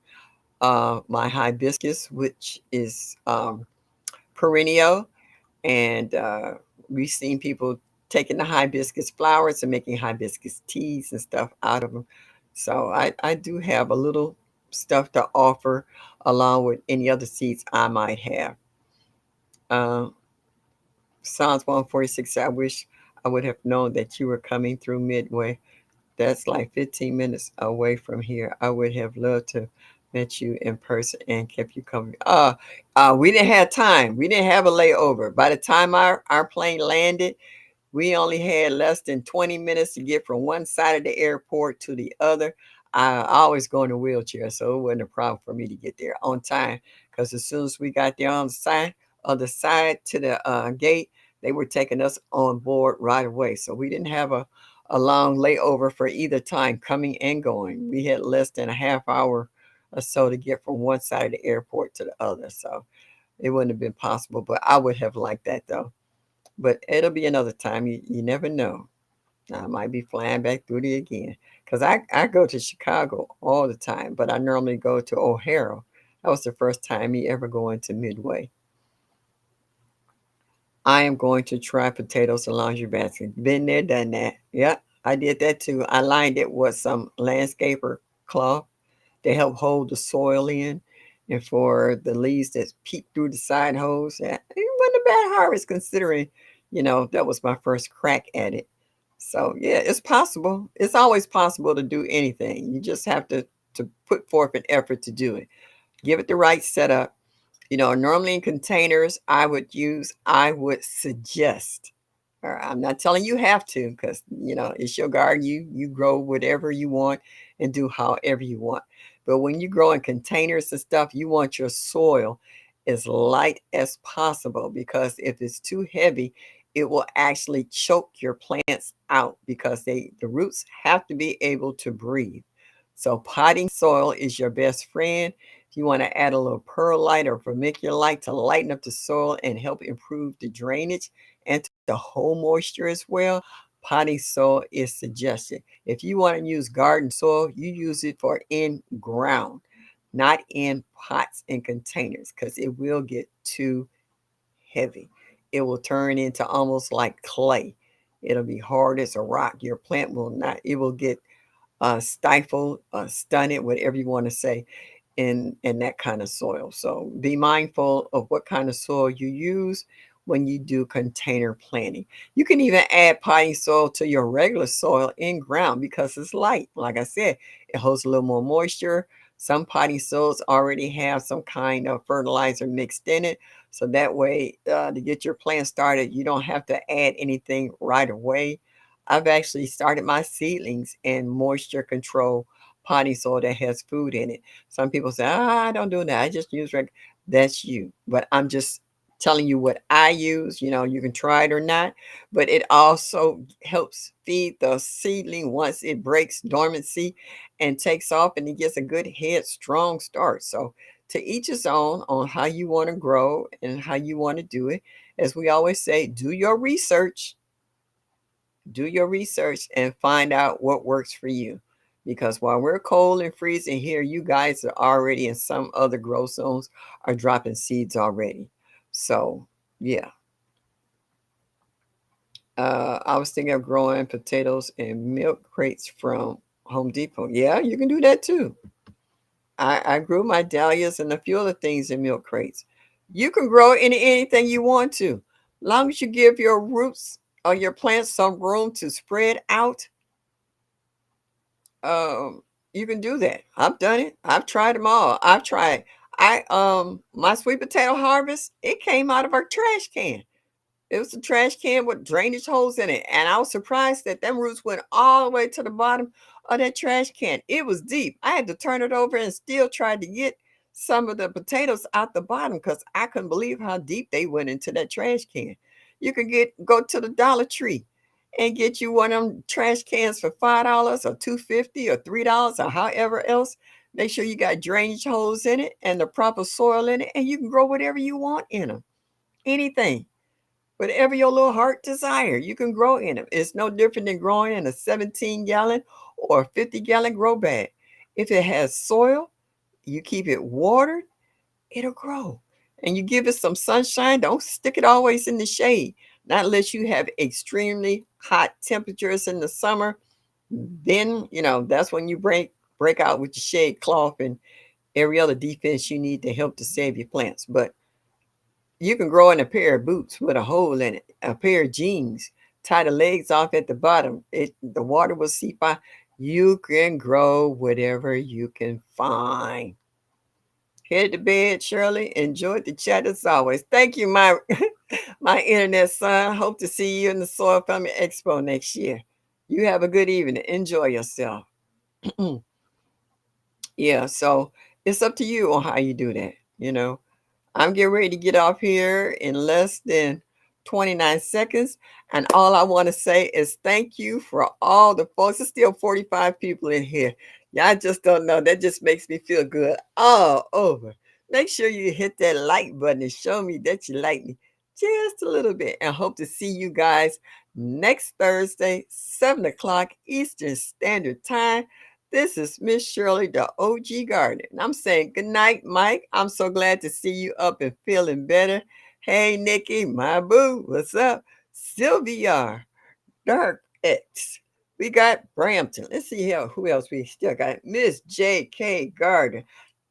my hibiscus, which is perennial, and we've seen people taking the hibiscus flowers and making hibiscus teas and stuff out of them. So I do have a little stuff to offer along with any other seeds I might have. Uh, Psalms 146, I wish I would have known that you were coming through Midway. That's like 15 minutes away from here. I would have loved to met you in person and kept you company. We didn't have time. We didn't have a layover. By the time our plane landed, we only had less than 20 minutes to get from one side of the airport to the other. I always go in a wheelchair, so it wasn't a problem for me to get there on time. Because as soon as we got there on the side to the gate, they were taking us on board right away. So we didn't have a long layover for either time coming and going. We had less than a half hour or so to get from one side of the airport to the other. So it wouldn't have been possible, but I would have liked that though. But it'll be another time. You never know. I might be flying back through the again. Because I go to Chicago all the time, but I normally go to O'Hara. That was the first time me ever going to Midway. I am going to try potatoes and laundry basket. Been there, done that. Yep, I did that too. I lined it with some landscaper cloth to help hold the soil in, and for the leaves that peek through the side holes. It wasn't a bad harvest considering, that was my first crack at it. So yeah, it's possible. It's always possible to do anything. You just have to put forth an effort to do it. Give it the right setup. Normally in containers, I would suggest, or I'm not telling you have to, because it's your garden. You grow whatever you want and do however you want. But when you grow in containers and stuff, you want your soil as light as possible, because if it's too heavy, it will actually choke your plants out, because the roots have to be able to breathe. So potting soil is your best friend. If you want to add a little perlite or vermiculite to lighten up the soil and help improve the drainage and to hold moisture as well, potting soil is suggested. If you want to use garden soil, you use it for in ground, not in pots and containers, because it will get too heavy. It will turn into almost like clay. It'll be hard as a rock. Your plant will not, it will get stifled, stunted, whatever you want to say, in that kind of soil. So be mindful of what kind of soil you use when you do container planting. You can even add potting soil to your regular soil in ground because it's light. Like I said, it holds a little more moisture. Some potting soils already have some kind of fertilizer mixed in it. So that way, to get your plant started, you don't have to add anything right away. I've actually started my seedlings in moisture control potting soil that has food in it. Some people say, I don't do that. I just use That's you. But I'm just telling you what I use. You can try it or not, but it also helps feed the seedling once it breaks dormancy and takes off, and it gets a good head, strong start. So to each his own on how you want to grow and how you want to do it. As we always say, do your research and find out what works for you. Because while we're cold and freezing here, you guys are already in some other growth zones are dropping seeds already. So, yeah. I was thinking of growing potatoes in milk crates from Home Depot. Yeah, you can do that too. I grew my dahlias and a few other things in milk crates. You can grow anything you want to, long as you give your roots or your plants some room to spread out. um, you can do that. I've done it. I've tried them all. I've tried. My sweet potato harvest, it came out of our trash can. It was a trash can with drainage holes in it, and I was surprised that them roots went all the way to the bottom of that trash can. It was deep. I had to turn it over and still tried to get some of the potatoes out the bottom because I couldn't believe how deep they went into that trash can. You could go to the Dollar Tree and get you one of them trash cans for $5 or $2.50 or $3 or however else. Make sure you got drainage holes in it and the proper soil in it, and you can grow whatever you want in them. Anything. Whatever your little heart desire, you can grow in them. It's no different than growing in a 17-gallon or a 50-gallon grow bag. If it has soil, you keep it watered, it'll grow. And you give it some sunshine. Don't stick it always in the shade. Not unless you have extremely hot temperatures in the summer. Then, that's when you break out with your shade cloth and every other defense you need to help to save your plants. But you can grow in a pair of boots with a hole in it, a pair of jeans, tie the legs off at the bottom. The water will seep out. You can grow whatever you can find. Head to bed, Shirley. Enjoyed the chat as always. Thank you, my my internet son. Hope to see you in the Soil Family Expo next year. You have a good evening. Enjoy yourself. Yeah, so it's up to you on how you do that. I'm getting ready to get off here in less than 29 seconds. And all I want to say is thank you for all the folks. There's still 45 people in here. Y'all just don't know. That just makes me feel good all over. Make sure you hit that like button and show me that you like me just a little bit. And hope to see you guys next Thursday, 7 o'clock Eastern Standard Time. This is Miss Shirley, the OG Gardener. And I'm saying good night, Mike. I'm so glad to see you up and feeling better. Hey, Nikki, my boo, what's up? Sylvia, Dark X. We got Brampton. Let's see here who else we still got. Miss J.K. Gardner.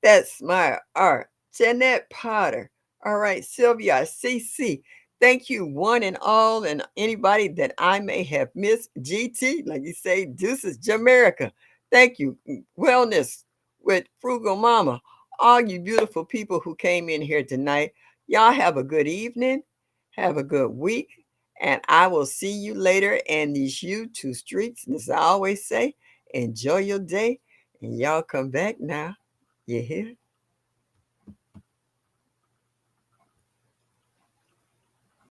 That's my art. Jeanette Potter. All right, Sylvia CC. Thank you, one and all, and anybody that I may have missed. GT, like you say, Deuces Jamaica. Thank you. Wellness with Frugal Mama. All you beautiful people who came in here tonight. Y'all have a good evening. Have a good week. And I will see you later in these YouTube streets. And as I always say, enjoy your day. And y'all come back now. You hear?